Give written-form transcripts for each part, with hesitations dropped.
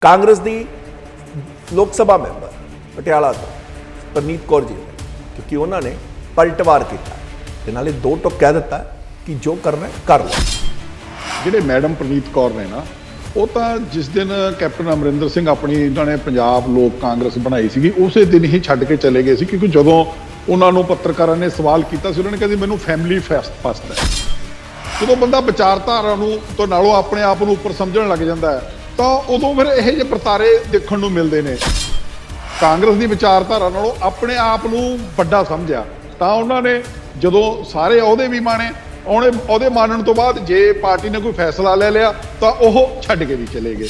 ਕਾਂਗਰਸ ਦੀ ਲੋਕ ਸਭਾ ਮੈਂਬਰ ਪਟਿਆਲਾ ਤੋਂ ਪਰਨੀਤ ਕੌਰ ਜੀ ਨੇ, ਕਿਉਂਕਿ ਉਹਨਾਂ ਨੇ ਪਲਟਵਾਰ ਕੀਤਾ ਤੇ ਨਾਲੇ ਦੋ ਟੁਕ ਕਹਿ ਦਿੱਤਾ ਕਿ ਜੋ ਕਰਨਾ ਹੈ ਕਰ ਲਓ। ਜਿਹੜੇ ਮੈਡਮ ਪਰਨੀਤ ਕੌਰ ਨੇ ਨਾ, ਉਹ ਤਾਂ ਜਿਸ ਦਿਨ ਕੈਪਟਨ ਅਮਰਿੰਦਰ ਸਿੰਘ ਆਪਣੀ ਇਹਨਾਂ ਨੇ ਪੰਜਾਬ ਲੋਕ ਕਾਂਗਰਸ ਬਣਾਈ ਸੀਗੀ ਉਸੇ ਦਿਨ ਹੀ ਛੱਡ ਕੇ ਚਲੇ ਗਏ ਸੀ, ਕਿਉਂਕਿ ਜਦੋਂ ਉਹਨਾਂ ਨੂੰ ਪੱਤਰਕਾਰਾਂ ਨੇ ਸਵਾਲ ਕੀਤਾ ਸੀ ਉਹਨਾਂ ਨੇ ਕਿਹਾ ਸੀ ਮੈਨੂੰ ਫੈਮਿਲੀ ਫਸਟ ਹੈ। ਜਦੋਂ ਬੰਦਾ ਵਿਚਾਰਧਾਰਾ ਨੂੰ ਤੋਂ ਨਾਲੋਂ ਆਪਣੇ ਆਪ ਨੂੰ ਉੱਪਰ ਸਮਝਣ ਲੱਗ ਜਾਂਦਾ ਹੈ ਤਾਂ ਉਦੋਂ ਫਿਰ ਇਹੋ ਜਿਹੇ ਪ੍ਰਤਾਰੇ ਦੇਖਣ ਨੂੰ ਮਿਲਦੇ ਨੇ। ਕਾਂਗਰਸ ਦੀ ਵਿਚਾਰਧਾਰਾ ਨਾਲੋਂ ਆਪਣੇ ਆਪ ਨੂੰ ਵੱਡਾ ਸਮਝਿਆ ਤਾਂ ਉਹਨਾਂ ਨੇ ਜਦੋਂ ਸਾਰੇ ਅਹੁਦੇ ਵੀ ਮਾਣੇ, ਉਹਦੇ ਮਾਨਣ ਤੋਂ ਬਾਅਦ ਜੇ ਪਾਰਟੀ ਨੇ ਕੋਈ ਫੈਸਲਾ ਲੈ ਲਿਆ ਤਾਂ ਉਹ ਛੱਡ ਕੇ ਵੀ ਚਲੇ ਗਏ।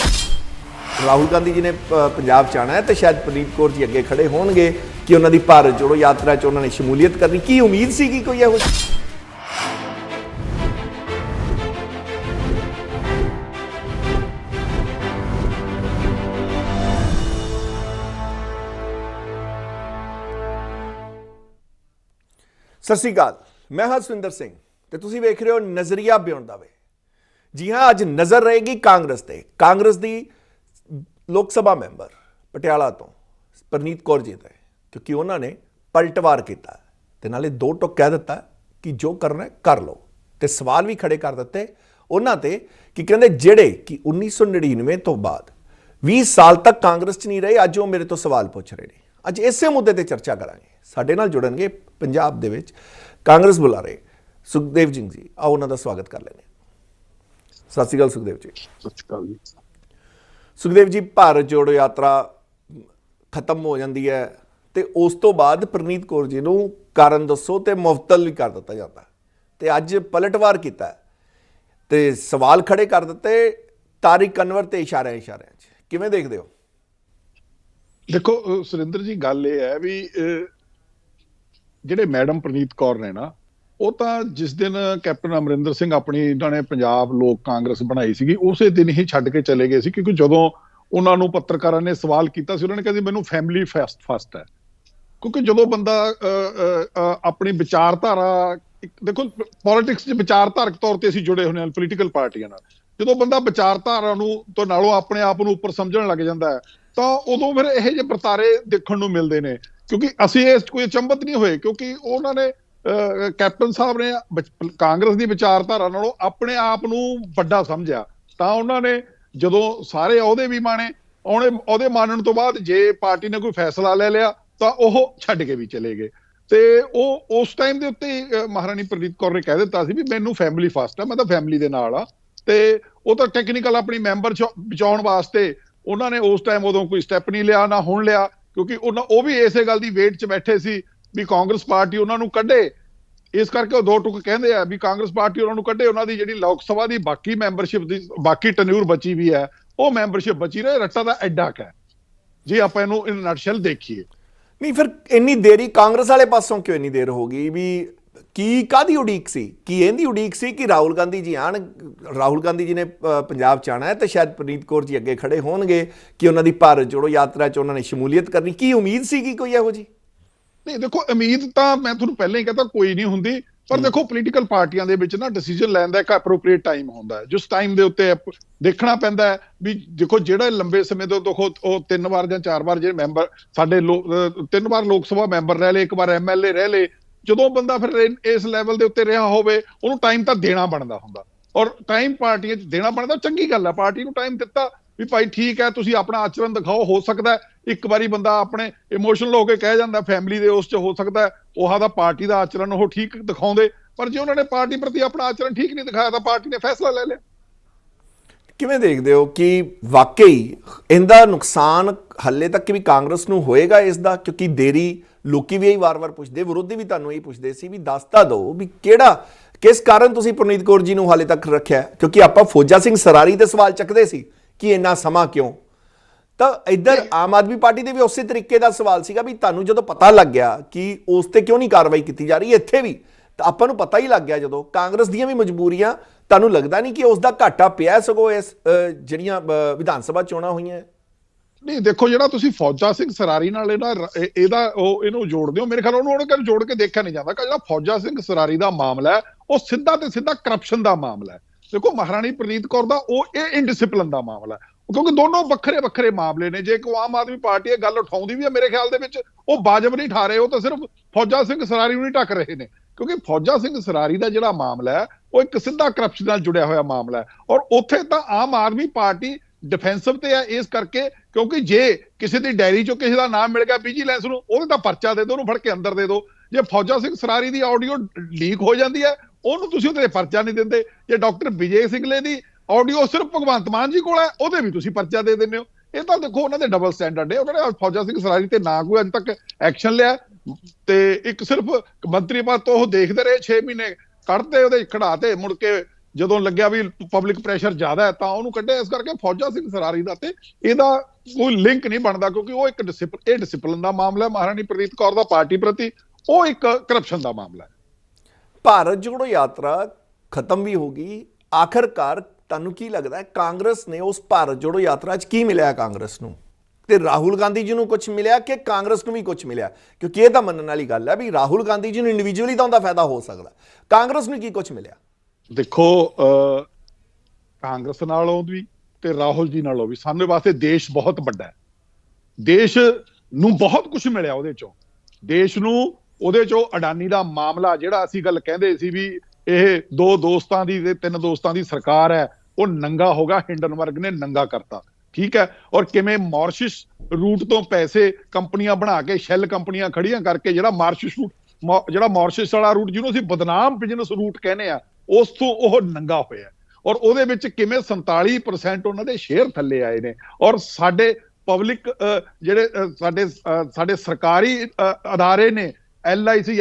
ਰਾਹੁਲ ਗਾਂਧੀ ਜੀ ਨੇ ਪੰਜਾਬ ਚ ਆਉਣਾ ਹੈ ਤੇ ਸ਼ਾਇਦ ਪਰਨੀਤ ਕੌਰ ਜੀ ਅੱਗੇ ਖੜੇ ਹੋਣਗੇ ਕਿ ਉਹਨਾਂ ਦੀ ਭਾਰਤ ਜੋੜੋ ਯਾਤਰਾ ਚ ਉਹਨਾਂ ਨੇ ਸ਼ਮੂਲੀਅਤ ਕਰਨੀ। ਕੀ ਉਮੀਦ ਸੀ ਕਿ ਕੋਈ ਇਹੋ ਸਤਿ ਸ਼੍ਰੀ ਅਕਾਲ, ਮੈਂ ਹਾਂ ਸੁਰਿੰਦਰ ਸਿੰਘ ਤੇ ਤੁਸੀਂ ਵੇਖ ਰਹੇ ਹੋ ਨਜ਼ਰੀਆ ਬਿਯੋਂਡ ਦਾ ਵੇ। ਜੀ ਹਾਂ, ਅੱਜ ਨਜ਼ਰ ਰਹੇਗੀ ਕਾਂਗਰਸ ਤੇ। ਕਾਂਗਰਸ ਦੀ ਲੋਕ ਸਭਾ ਮੈਂਬਰ ਪਟਿਆਲਾ ਤੋਂ ਪਰਨੀਤ ਕੌਰ ਜੀ ਤੇ, ਕਿਉਂਕਿ ਉਹਨਾਂ ਨੇ ਪਲਟਵਾਰ ਕੀਤਾ ਤੇ ਨਾਲੇ ਦੋ ਟੁਕ ਕਹਿ ਦਿੱਤਾ ਕਿ ਜੋ ਕਰਨਾ ਹੈ ਕਰ ਲਓ ਤੇ ਸਵਾਲ ਵੀ ਖੜੇ ਕਰ ਦਿੱਤੇ ਉਹਨਾਂ ਤੇ ਕਿ ਕਹਿੰਦੇ ਜਿਹੜੇ ਕਿ 1999 ਤੋਂ ਬਾਅਦ 20 ਸਾਲ ਤੱਕ ਕਾਂਗਰਸ 'ਚ ਨਹੀਂ ਰਹੇ, ਅੱਜ ਉਹ ਮੇਰੇ ਤੋਂ ਸਵਾਲ ਪੁੱਛ ਰਹੇ ਨੇ। ਅੱਜ ਇਸੇ ਮੁੱਦੇ ਤੇ ਚਰਚਾ ਕਰਾਂਗੇ। ਸਾਡੇ ਨਾਲ ਜੁੜਨਗੇ ਪੰਜਾਬ ਦੇ ਵਿੱਚ ਕਾਂਗਰਸ ਬੁਲਾਰੇ ਸੁਖਦੇਵ ਸਿੰਘ ਜੀ। ਆਓ ਉਹਨਾਂ ਦਾ ਸਵਾਗਤ ਕਰ ਲੈਂਦੇ ਹਾਂ। ਸਤਿ ਸ਼੍ਰੀ ਅਕਾਲ ਸੁਖਦੇਵ ਜੀ। ਸਤਿ ਸ਼੍ਰੀ ਅਕਾਲ ਜੀ। ਸੁਖਦੇਵ ਜੀ, ਭਾਰਤ ਜੋੜੋ ਯਾਤਰਾ ਖਤਮ ਹੋ ਜਾਂਦੀ ਹੈ ਤੇ ਉਸ ਤੋਂ ਬਾਅਦ ਪਰਨੀਤ ਕੌਰ ਜੀ ਨੂੰ ਕਾਰਨ ਦੱਸੋ ਤੇ ਮੁਅੱਤਲ ਵੀ ਕਰ ਦਿੱਤਾ ਜਾਂਦਾ ਤੇ ਅੱਜ ਪਲਟਵਾਰ ਕੀਤਾ ਤੇ ਸਵਾਲ ਖੜੇ ਕਰ ਦਿੱਤੇ ਤਾਰਿਕ ਅਨਵਰ ਤੇ ਇਸ਼ਾਰਿਆਂ 'ਚ। ਕਿਵੇਂ ਦੇਖਦੇ ਹੋ? ਦੇਖੋ ਸੁਰਿੰਦਰ ਜੀ, ਗੱਲ ਇਹ ਹੈ ਵੀ ਜਿਹੜੇ ਮੈਡਮ ਪਰਨੀਤ ਕੌਰ ਨੇ ਨਾ, ਉਹ ਤਾਂ ਜਿਸ ਦਿਨ ਕੈਪਟਨ ਅਮਰਿੰਦਰ ਸਿੰਘ ਆਪਣੀ ਇਹਨਾਂ ਨੇ ਪੰਜਾਬ ਲੋਕ ਕਾਂਗਰਸ ਬਣਾਈ ਸੀਗੀ ਉਸੇ ਦਿਨ ਹੀ ਛੱਡ ਕੇ ਚਲੇ ਗਏ ਸੀ, ਕਿਉਂਕਿ ਜਦੋਂ ਉਹਨਾਂ ਨੂੰ ਪੱਤਰਕਾਰਾਂ ਨੇ ਸਵਾਲ ਕੀਤਾ ਸੀ ਉਹਨਾਂ ਨੇ ਕਿਹਾ ਸੀ ਮੈਨੂੰ ਫੈਮਿਲੀ ਫਸਟ ਹੈ। ਕਿਉਂਕਿ ਜਦੋਂ ਬੰਦਾ ਆਪਣੀ ਵਿਚਾਰਧਾਰਾ, ਦੇਖੋ ਪੋਲਿਟਿਕਸ 'ਚ ਵਿਚਾਰਧਾਰਕ ਤੌਰ ਤੇ ਅਸੀਂ ਜੁੜੇ ਹੋਏ ਹਾਂ ਪੋਲੀਟੀਕਲ ਪਾਰਟੀਆਂ ਨਾਲ, ਜਦੋਂ ਬੰਦਾ ਵਿਚਾਰਧਾਰਾ ਨੂੰ ਤੋਂ ਨਾਲੋਂ ਆਪਣੇ ਆਪ ਨੂੰ ਉੱਪਰ ਸਮਝਣ ਲੱਗ ਜਾਂਦਾ ਹੈ ਤਾਂ ਉਦੋਂ ਫਿਰ ਇਹੋ ਜਿਹੇ ਪ੍ਰਤਾਰੇ ਦੇਖਣ ਨੂੰ ਮਿਲਦੇ ਨੇ। ਕਿਉਂਕਿ ਅਸੀਂ ਇਸ ਕੋਈ ਅਚੰਭਤ ਨਹੀਂ ਹੋਏ, ਕਿਉਂਕਿ ਉਹਨਾਂ ਨੇ ਕੈਪਟਨ ਸਾਹਿਬ ਨੇ ਕਾਂਗਰਸ ਦੀ ਵਿਚਾਰਧਾਰਾ ਨਾਲੋਂ ਆਪਣੇ ਆਪ ਨੂੰ ਵੱਡਾ ਸਮਝਿਆ ਤਾਂ ਉਹਨਾਂ ਨੇ ਜਦੋਂ ਸਾਰੇ ਅਹੁਦੇ ਵੀ ਮਾਣੇ, ਉਹਦੇ ਮਾਨਣ ਤੋਂ ਬਾਅਦ ਜੇ ਪਾਰਟੀ ਨੇ ਕੋਈ ਫੈਸਲਾ ਲੈ ਲਿਆ ਤਾਂ ਉਹ ਛੱਡ ਕੇ ਵੀ ਚਲੇ ਗਏ। ਤੇ ਉਹ ਉਸ ਟਾਈਮ ਦੇ ਉੱਤੇ ਮਹਾਰਾਣੀ ਪ੍ਰਨੀਤ ਕੌਰ ਨੇ ਕਹਿ ਦਿੱਤਾ ਸੀ ਵੀ ਮੈਨੂੰ ਫੈਮਿਲੀ ਫਸਟ ਆ, ਮੈਂ ਤਾਂ ਫੈਮਿਲੀ ਦੇ ਨਾਲ ਆ। ਤੇ ਉਹ ਤਾਂ ਟੈਕਨੀਕਲ ਆਪਣੀ ਮੈਂਬਰ ਬਚਾਉਣ ਵਾਸਤੇ ਉਹਨਾਂ ਨੇ ਉਸ ਟਾਈਮ ਉਦੋਂ ਕੋਈ ਸਟੈਪ ਨਹੀਂ ਲਿਆ, ਨਾ ਹੁਣ ਲਿਆ, ਕਿਉਂਕਿ ਉਹ ਵੀ ਇਸੇ ਗੱਲ ਦੀ ਵੇਟ 'ਚ ਬੈਠੇ ਸੀ ਵੀ ਕਾਂਗਰਸ ਪਾਰਟੀ ਉਹਨਾਂ ਨੂੰ ਕੱਢੇ। ਇਸ ਕਰਕੇ ਉਹ ਦੋ ਟੁਕ ਕਹਿੰਦੇ ਆ ਵੀ ਕਾਂਗਰਸ ਪਾਰਟੀ ਉਹਨਾਂ ਨੂੰ ਕੱਢੇ, ਉਹਨਾਂ ਦੀ ਜਿਹੜੀ ਲੋਕ ਸਭਾ ਦੀ ਬਾਕੀ ਮੈਂਬਰਸ਼ਿਪ ਦੀ ਬਾਕੀ ਟਨਿਊਰ ਬਚੀ ਵੀ ਹੈ ਉਹ ਮੈਂਬਰਸ਼ਿਪ ਬਚੀ ਰਹੇ। ਰੱਟਾ ਦਾ ਐਡਾ ਹੈ ਜੇ ਆਪਾਂ ਇਹਨੂੰ ਇਨ ਨਟਸ਼ੈਲ ਦੇਖੀਏ। ਨਹੀਂ, ਫਿਰ ਇੰਨੀ ਦੇਰੀ ਕਾਂਗਰਸ ਵਾਲੇ ਪਾਸੋਂ ਕਿਉਂ ਇੰਨੀ ਦੇਰ ਹੋ ਗਈ? ਵੀ ਕੀ ਕਾਹਦੀ ਉਡੀਕ ਸੀ? ਕੀ ਇਹਦੀ ਉਡੀਕ ਸੀ ਕਿ ਰਾਹੁਲ ਗਾਂਧੀ ਜੀ ਆਣ, ਰਾਹੁਲ ਗਾਂਧੀ ਜੀ ਨੇ ਪੰਜਾਬ 'ਚ ਆਉਣਾ ਹੈ ਤੇ ਸ਼ਾਇਦ ਪਰਨੀਤ ਕੌਰ ਜੀ ਅੱਗੇ ਖੜੇ ਹੋਣਗੇ ਕਿ ਉਹਨਾਂ ਦੀ ਭਾਰਤ ਜੋੜੋ ਯਾਤਰਾ 'ਚ ਉਹਨਾਂ ਨੇ ਸ਼ਮੂਲੀਅਤ ਕਰਨੀ? ਕੀ ਉਮੀਦ ਸੀ ਕਿ ਕੋਈ ਇਹੋ ਜੀ? ਨਹੀਂ, ਦੇਖੋ ਉਮੀਦ ਤਾਂ ਮੈਂ ਤੁਹਾਨੂੰ ਪਹਿਲਾਂ ਹੀ ਕਹਤਾ ਕੋਈ ਨਹੀਂ ਹੁੰਦੀ, ਪਰ ਦੇਖੋ ਪੋਲੀਟੀਕਲ ਪਾਰਟੀਆਂ ਦੇ ਵਿੱਚ ਨਾ ਡਿਸੀਜਨ ਲੈਣ ਦਾ ਇੱਕ ਐਪਰੋਪ੍ਰੀਏਟ ਟਾਈਮ ਹੁੰਦਾ ਹੈ, ਜਿਸ ਟਾਈਮ ਦੇ ਉੱਤੇ ਦੇਖਣਾ ਪੈਂਦਾ ਹੈ ਵੀ ਦੇਖੋ ਜਿਹੜਾ ਲੰਬੇ ਸਮੇਂ ਤੋਂ ਦੇਖੋ ਉਹ 3 ਵਾਰ ਜਾਂ 4 ਵਾਰ ਜਿਹੜੇ ਮੈਂਬਰ ਸਾਡੇ 3 ਵਾਰ ਲੋਕ ਸਭਾ ਮੈਂਬਰ ਰਹਿ ਲਏ, 1 ਵਾਰ MLA ਰਹਿ ਲਏ, ਜਦੋਂ ਬੰਦਾ ਫਿਰ ਇਸ ਲੈਵਲ ਦੇ ਉੱਤੇ ਰਿਹਾ ਹੋਵੇ ਉਹਨੂੰ ਟਾਈਮ ਤਾਂ ਦੇਣਾ ਬਣਦਾ ਹੁੰਦਾ ਔਰ ਟਾਈਮ ਪਾਰਟੀਆਂ 'ਚ ਦੇਣਾ ਬਣਦਾ। ਚੰਗੀ ਗੱਲ ਹੈ, ਪਾਰਟੀ ਨੂੰ ਟਾਈਮ ਦਿੱਤਾ ਵੀ ਭਾਈ ਠੀਕ ਹੈ ਤੁਸੀਂ ਆਪਣਾ ਆਚਰਣ ਦਿਖਾਓ। ਹੋ ਸਕਦਾ ਇੱਕ ਵਾਰੀ ਬੰਦਾ ਆਪਣੇ ਇਮੋਸ਼ਨਲ ਹੋ ਕੇ ਕਹਿ ਜਾਂਦਾ ਫੈਮਿਲੀ ਦੇ ਉਸ 'ਚ, ਹੋ ਸਕਦਾ ਉਹ ਦਾ ਪਾਰਟੀ ਦਾ ਆਚਰਣ ਉਹ ਠੀਕ ਦਿਖਾਉਂਦੇ, ਪਰ ਜੇ ਉਹਨਾਂ ਨੇ ਪਾਰਟੀ ਪ੍ਰਤੀ ਆਪਣਾ ਆਚਰਣ ਠੀਕ ਨਹੀਂ ਦਿਖਾਇਆ ਤਾਂ ਪਾਰਟੀ ਨੇ ਫੈਸਲਾ ਲੈ ਲਿਆ। ਕਿਵੇਂ ਦੇਖਦੇ ਹੋ ਕਿ ਵਾਕਈ ਇਹਦਾ ਨੁਕਸਾਨ ਹਾਲੇ ਤੱਕ ਵੀ ਕਾਂਗਰਸ ਨੂੰ ਹੋਏਗਾ ਇਸ ਦਾ? ਕਿਉਂਕਿ ਦੇਰੀ ਲੋਕੀ ਵੀ ਇਹੀ ਵਾਰ-ਵਾਰ ਪੁੱਛਦੇ, ਵਿਰੋਧੀ ਵੀ ਤੁਹਾਨੂੰ ਇਹੀ ਪੁੱਛਦੇ ਸੀ ਵੀ ਦੱਸ ਤਾਂ ਦਿਓ ਵੀ ਕਿਸ ਕਾਰਨ ਤੁਸੀਂ ਪਰਨੀਤ ਕੌਰ ਜੀ ਨੂੰ ਹਾਲੇ ਤੱਕ ਰੱਖਿਆ? ਕਿਉਂਕਿ ਆਪਾਂ ਫੌਜਾ ਸਿੰਘ ਸਰਾਰੀ ਦੇ ਸਵਾਲ ਚੱਕਦੇ ਸੀ ਕਿ ਇੰਨਾ ਸਮਾਂ ਕਿਉਂ, ਤਾਂ ਇੱਧਰ ਆਮ ਆਦਮੀ ਪਾਰਟੀ ਦੇ ਵੀ ਉਸੇ ਤਰੀਕੇ ਦਾ ਸਵਾਲ ਸੀਗਾ ਵੀ ਤੁਹਾਨੂੰ ਜਦੋਂ ਪਤਾ ਲੱਗ ਗਿਆ ਕਿ ਉਸ ਤੇ ਕਿਉਂ ਨਹੀਂ ਕਾਰਵਾਈ ਕੀਤੀ ਜਾ ਰਹੀ? ਇੱਥੇ ਵੀ ਤਾਂ ਆਪਾਂ ਨੂੰ ਪਤਾ ਹੀ ਲੱਗ ਗਿਆ ਜਦੋਂ ਕਾਂਗਰਸ ਦੀਆਂ ਵੀ ਮਜਬੂਰੀਆਂ, ਤੁਹਾਨੂੰ ਲੱਗਦਾ ਨਹੀਂ ਕਿ ਉਸ ਦਾ ਘਾਟਾ ਪਿਆ ਸਗੋਂ ਇਸ ਜਿਹੜੀਆਂ ਵਿਧਾਨ ਸਭਾ ਚੋਣਾਂ ਹੋਈਆਂ? ਨਹੀਂ, ਦੇਖੋ ਜਿਹੜਾ ਤੁਸੀਂ ਫੌਜਾ ਸਿੰਘ ਸਰਾਰੀ ਨਾਲ ਇਹਨੂੰ ਜੋੜਦੇ ਹੋ, ਮੇਰੇ ਖਿਆਲ ਉਹਨੂੰ ਜੋੜ ਕੇ ਦੇਖਿਆ ਨਹੀਂ ਜਾਂਦਾ। ਜਿਹੜਾ ਫੌਜਾ ਸਿੰਘ ਸਰਾਰੀ ਦਾ ਮਾਮਲਾ ਹੈ ਉਹ ਸਿੱਧਾ ਤੇ ਸਿੱਧਾ ਕਰਪਸ਼ਨ ਦਾ ਮਾਮਲਾ ਹੈ। ਦੇਖੋ ਮਹਾਰਾਣੀ ਪ੍ਰਨੀਤ ਕੌਰ ਦਾ ਉਹ ਇਹ ਇਨਡਿਸਪਲਿਨ ਦਾ ਮਾਮਲਾ ਹੈ। ਕਿਉਂਕਿ ਦੋਨੋਂ ਵੱਖਰੇ ਵੱਖਰੇ ਮਾਮਲੇ ਨੇ। ਜੇ ਕੋਈ ਆਮ ਆਦਮੀ ਪਾਰਟੀ ਇਹ ਗੱਲ ਉਠਾਉਂਦੀ ਵੀ ਹੈ, ਮੇਰੇ ਖਿਆਲ ਦੇ ਵਿੱਚ ਉਹ ਵਾਜਬ ਨਹੀਂ ਠਾ ਰਹੇ, ਉਹ ਤਾਂ ਸਿਰਫ ਫੌਜਾ ਸਿੰਘ ਸਰਾਰੀ ਨੂੰ ਨਹੀਂ ਢੱਕ ਰਹੇ ਨੇ। ਕਿਉਂਕਿ ਫੌਜਾ ਸਿੰਘ ਸਰਾਰੀ ਦਾ ਜਿਹੜਾ ਮਾਮਲਾ ਹੈ ਉਹ ਇੱਕ ਸਿੱਧਾ ਕਰਪਸ਼ਨ ਨਾਲ ਜੁੜਿਆ ਹੋਇਆ ਮਾਮਲਾ ਹੈ, ਔਰ ਉੱਥੇ ਤਾਂ ਆਮ ਆਦਮੀ ਪਾਰਟੀ ਡਿਫੈਂਸਿਵ ਤੇ ਹੈ ਇਸ ਕਰਕੇ ਕਿਉਂਕਿ ਜੇ ਕਿਸੇ ਦੀ ਡਾਇਰੀ ਚੋਂ ਕਿਸੇ ਦਾ ਨਾਮ ਮਿਲ ਗਿਆ ਵਿਜੀਲੈਂਸ ਨੂੰ, ਉਹਦੇ ਤਾਂ ਪਰਚਾ ਦੇ ਦਿਓ, ਉਹਨੂੰ ਫੜ ਕੇ ਅੰਦਰ ਦੇ ਦਿਓ। ਜੇ ਫੌਜਾ ਸਿੰਘ ਸਰਾਰੀ ਦੀ ਆਡੀਓ ਲੀਕ ਹੋ ਜਾਂਦੀ ਹੈ, ਉਹਨੂੰ ਤੁਸੀਂ ਉਹਦੇ ਪਰਚਾ ਨਹੀਂ ਦਿੰਦੇ। ਜੇ ਡਾਕਟਰ ਵਿਜੇ ਸਿੰਗਲੇ ਦੀ ਆਡੀਓ ਸਿਰਫ ਭਗਵੰਤ ਮਾਨ ਜੀ ਕੋਲ ਹੈ, ਉਹਦੇ ਵੀ ਤੁਸੀਂ ਪਰਚਾ ਦੇ ਦਿੰਦੇ ਹੋ। ਇਹ ਤਾਂ ਦੇਖੋ ਉਹਨਾਂ ਦੇ ਡਬਲ ਸਟੈਂਡਰਡ ਨੇ। ਉਹਨਾਂ ਨੇ ਫੌਜਾ ਸਿੰਘ ਸਰਾਰੀ ਤੇ ਨਾ ਕੋਈ ਅੱਜ ਤੱਕ ਐਕਸ਼ਨ ਲਿਆ, ਤੇ ਇੱਕ ਸਿਰਫ ਮੰਤਰੀ ਪਦ ਤੋਂ ਉਹ ਦੇਖਦੇ ਰਹੇ 6 ਮਹੀਨੇ, ਕੱਢਦੇ ਉਹਦੇ ਖੜਾਤੇ, ਮੁੜ ਕੇ ਜਦੋਂ ਲੱਗਿਆ ਵੀ ਪਬਲਿਕ ਪ੍ਰੈਸ਼ਰ ਜ਼ਿਆਦਾ ਹੈ ਤਾਂ ਉਹਨੂੰ ਕੱਢਿਆ। ਇਸ ਕਰਕੇ ਫੌਜਾ ਸਿੰਘ ਸਰਾਰੀ ਦਾ ਤੇ ਇਹਦਾ ਕੋਈ ਲਿੰਕ ਨਹੀਂ ਬਣਦਾ, ਕਿਉਂਕਿ ਉਹ ਇੱਕ ਡਿਸਿਪਲਿਨ ਦਾ ਮਾਮਲਾ ਹੈ ਮਹਾਰਾਣੀ ਪ੍ਰਨੀਤ ਕੌਰ ਦਾ ਪਾਰਟੀ ਪ੍ਰਤੀ, ਉਹ ਇੱਕ ਕਰਪਸ਼ਨ ਦਾ ਮਾਮਲਾ ਹੈ। ਭਾਰਤ ਜੋੜੋ ਯਾਤਰਾ ਖਤਮ ਵੀ ਹੋ ਗਈ, ਆਖਰਕਾਰ ਤੁਹਾਨੂੰ ਕੀ ਲੱਗਦਾ ਹੈ ਕਾਂਗਰਸ ਨੇ ਉਸ ਭਾਰਤ ਜੋੜੋ ਯਾਤਰਾ 'ਚ ਕੀ ਮਿਲਿਆ ਕਾਂਗਰਸ ਨੂੰ? ਤੇ ਰਾਹੁਲ ਗਾਂਧੀ ਜੀ ਨੂੰ ਕੁਝ ਮਿਲਿਆ ਕਿ ਕਾਂਗਰਸ ਨੂੰ ਵੀ ਕੁਝ ਮਿਲਿਆ? ਕਿਉਂਕਿ ਇਹ ਤਾਂ ਮੰਨਣ ਵਾਲੀ ਗੱਲ ਹੈ ਵੀ ਰਾਹੁਲ ਗਾਂਧੀ ਜੀ ਨੂੰ ਇੰਡੀਵਿਜੂਅਲੀ ਤਾਂ ਉਹਦਾ ਫਾਇਦਾ ਹੋ ਸਕਦਾ, ਕਾਂਗਰਸ ਨੂੰ ਕੀ ਕੁਝ ਮਿਲਿਆ? ਦੇਖੋ ਕਾਂਗਰਸ ਨਾਲੋਂ ਵੀ ਤੇ ਰਾਹੁਲ ਜੀ ਨਾਲੋਂ ਵੀ ਸਾਡੇ ਵਾਸਤੇ ਦੇਸ਼ ਬਹੁਤ ਵੱਡਾ ਹੈ। ਦੇਸ਼ ਨੂੰ ਬਹੁਤ ਕੁਝ ਮਿਲਿਆ ਉਹਦੇ ਚੋਂ। ਦੇਸ਼ ਨੂੰ ਉਹਦੇ ਚੋਂ ਅਡਾਨੀ ਦਾ ਮਾਮਲਾ, ਜਿਹੜਾ ਅਸੀਂ ਗੱਲ ਕਹਿੰਦੇ ਸੀ ਵੀ ਇਹ 2 ਦੋਸਤਾਂ ਦੀ ਤੇ 3 ਦੋਸਤਾਂ ਦੀ ਸਰਕਾਰ ਹੈ, ਉਹ ਨੰਗਾ ਹੋਗਾ। ਹਿੰਡਨਬਰਗ ਨੇ ਨੰਗਾ ਕਰਤਾ, ਠੀਕ ਹੈ। ਔਰ ਕਿਵੇਂ ਮੌਰਿਸ਼ਸ ਰੂਟ ਤੋਂ ਪੈਸੇ ਕੰਪਨੀਆਂ ਬਣਾ ਕੇ, ਸ਼ੈਲ ਕੰਪਨੀਆਂ ਖੜੀਆਂ ਕਰਕੇ, ਜਿਹੜਾ ਮੌਰਿਸ਼ਸ ਵਾਲਾ ਰੂਟ ਜਿਹਨੂੰ ਅਸੀਂ ਬਦਨਾਮ ਬਿਜ਼ਨਸ ਰੂਟ ਕਹਿੰਦੇ ਆ, ਉਸ ਤੋਂ ਉਹ ਨੰਗਾ ਹੋਇਆ। ਔਰ ਉਹਦੇ ਵਿੱਚ ਕਿਵੇਂ 47% ਉਹਨਾਂ ਦੇ ਸ਼ੇਅਰ ਥੱਲੇ ਆਏ ਨੇ। ਔਰ ਸਾਡੇ ਪਬਲਿਕ ਜਿਹੜੇ ਸਾਡੇ ਸਰਕਾਰੀ ਅਦਾਰੇ ਨੇ, LIC,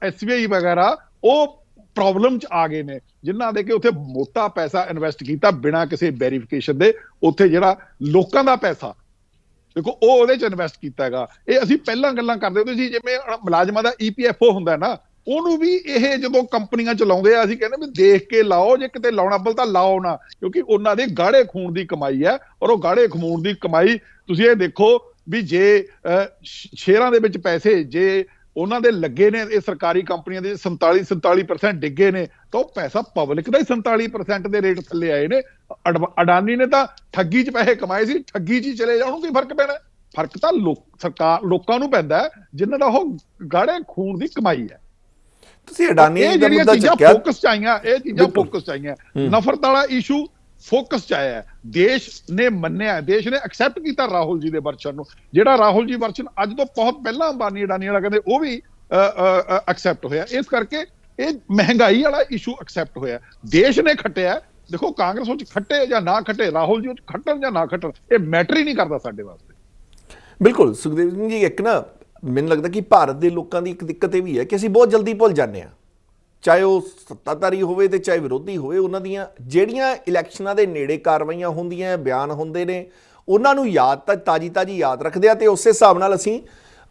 SBI ਵਗੈਰਾ, ਉਹ ਪ੍ਰੋਬਲਮ 'ਚ ਆ ਗਏ ਨੇ, ਜਿਨ੍ਹਾਂ ਦੇ ਕਿ ਉੱਥੇ ਮੋਟਾ ਪੈਸਾ ਇਨਵੈਸਟ ਕੀਤਾ ਬਿਨਾਂ ਕਿਸੇ ਵੈਰੀਫਿਕੇਸ਼ਨ ਦੇ। ਉੱਥੇ ਜਿਹੜਾ ਲੋਕਾਂ ਦਾ ਪੈਸਾ ਦੇਖੋ ਉਹ ਉਹਦੇ 'ਚ ਇਨਵੈਸਟ ਕੀਤਾ ਹੈਗਾ। ਇਹ ਅਸੀਂ ਪਹਿਲਾਂ ਗੱਲਾਂ ਕਰਦੇ ਹੁੰਦੇ ਸੀ, ਜਿਵੇਂ ਮੁਲਾਜ਼ਮਾਂ ਦਾ EPFO ਹੁੰਦਾ ਨਾ, ਉਹਨੂੰ ਵੀ ਇਹ ਜਦੋਂ ਕੰਪਨੀਆਂ ਚਲਾਉਂਦੇ ਆ, ਅਸੀਂ ਕਹਿੰਦੇ ਵੀ ਦੇਖ ਕੇ ਲਾਓ, ਜੇ ਕਿਤੇ ਲਾਉਣਾ ਪਲ ਤਾਂ ਲਾਓ ਨਾ, ਕਿਉਂਕਿ ਉਹਨਾਂ ਦੇ ਗਾੜੇ ਖੂਨ ਦੀ ਕਮਾਈ ਹੈ। ਔਰ ਉਹ ਗਾੜੇ ਖੂਨ ਦੀ ਕਮਾਈ ਤੁਸੀਂ ਇਹ ਦੇਖੋ ਵੀ ਜੇ ਸ਼ੇਅਰਾਂ ਦੇ ਵਿੱਚ ਪੈਸੇ ਜੇ ਉਹਨਾਂ ਦੇ ਲੱਗੇ ਨੇ, ਇਹ ਸਰਕਾਰੀ ਕੰਪਨੀਆਂ ਦੇ 47% ਡਿੱਗੇ ਨੇ, ਤਾਂ ਉਹ ਪੈਸਾ ਪਬਲਿਕ ਦਾ ਹੀ 47% ਦੇ ਰੇਟ ਥੱਲੇ ਆਏ ਨੇ। ਅਡਾਨੀ ਨੇ ਤਾਂ ਠੱਗੀ 'ਚ ਪੈਸੇ ਕਮਾਏ ਸੀ, ਠੱਗੀ 'ਚ ਹੀ ਚਲੇ ਜਾਣ, ਕੀ ਫਰਕ ਪੈਣਾ? ਫਰਕ ਤਾਂ ਲੋਕਾਂ ਨੂੰ ਪੈਂਦਾ ਜਿਨ੍ਹਾਂ ਦਾ ਉਹ ਗਾੜੇ ਖੂਨ ਦੀ ਕਮਾਈ ਹੈ। ਤੁਸੀਂ ਅਡਾਨੀ ਇਹ ਜਿਹੜੀਆਂ ਚੀਜ਼ਾਂ ਫੋਕਸ 'ਚ ਆਈਆਂ, ਇਹ ਚੀਜ਼ਾਂ ਫੋਕਸ 'ਚ ਆਈਆਂ। ਨਫ਼ਰਤ ਵਾਲਾ ਇਸ਼ੂ ਫੋਕਸ 'ਚ ਆਇਆ। ਦੇਸ਼ ਨੇ ਮੰਨਿਆ, ਦੇਸ਼ ਨੇ ਐਕਸੈਪਟ ਕੀਤਾ ਰਾਹੁਲ ਜੀ ਦੇ ਵਰਚਨ ਨੂੰ। ਜਿਹੜਾ ਰਾਹੁਲ ਜੀ ਵਰਚਨ ਅੱਜ ਤੋਂ ਬਹੁਤ ਪਹਿਲਾਂ ਅੰਬਾਨੀ ਅਡਾਨੀ ਵਾਲਾ ਕਹਿੰਦੇ, ਉਹ ਵੀ ਐਕਸੈਪਟ ਹੋਇਆ। ਇਸ ਕਰਕੇ ਇਹ ਮਹਿੰਗਾਈ ਵਾਲਾ ਇਸ਼ੂ ਐਕਸੈਪਟ ਹੋਇਆ। ਦੇਸ਼ ਨੇ ਖੱਟਿਆ। ਦੇਖੋ ਕਾਂਗਰਸ ਉਹ 'ਚ ਖੱਟੇ ਜਾਂ ਨਾ ਖੱਟੇ, ਰਾਹੁਲ ਜੀ ਉਹ 'ਚ ਖੱਟਣ ਜਾਂ ਨਾ ਖੱਟਣ, ਇਹ ਮੈਟਰ ਹੀ ਨਹੀਂ ਕਰਦਾ ਸਾਡੇ ਵਾਸਤੇ। ਬਿਲਕੁਲ ਸੁਖਦੇਵ ਸਿੰਘ ਜੀ, ਇੱਕ ਨਾ ਮੈਨੂੰ ਲੱਗਦਾ ਕਿ ਭਾਰਤ ਦੇ ਲੋਕਾਂ ਦੀ ਇੱਕ ਦਿੱਕਤ ਇਹ ਵੀ ਹੈ ਕਿ ਅਸੀਂ ਬਹੁਤ ਜਲਦੀ ਭੁੱਲ ਜਾਂਦੇ ਹਾਂ, ਚਾਹੇ ਉਹ ਸੱਤਾਧਾਰੀ ਹੋਵੇ ਤੇ ਚਾਹੇ ਵਿਰੋਧੀ ਹੋਵੇ। ਉਹਨਾਂ ਦੀਆਂ ਜਿਹੜੀਆਂ ਇਲੈਕਸ਼ਨਾਂ ਦੇ ਨੇੜੇ ਕਾਰਵਾਈਆਂ ਹੁੰਦੀਆਂ, ਬਿਆਨ ਹੁੰਦੇ ਨੇ, ਉਹਨਾਂ ਨੂੰ ਯਾਦ ਤਾਂ ਤਾਜੀ ਯਾਦ ਰੱਖਦੇ ਆ ਤੇ ਉਸੇ ਹਿਸਾਬ ਨਾਲ ਅਸੀਂ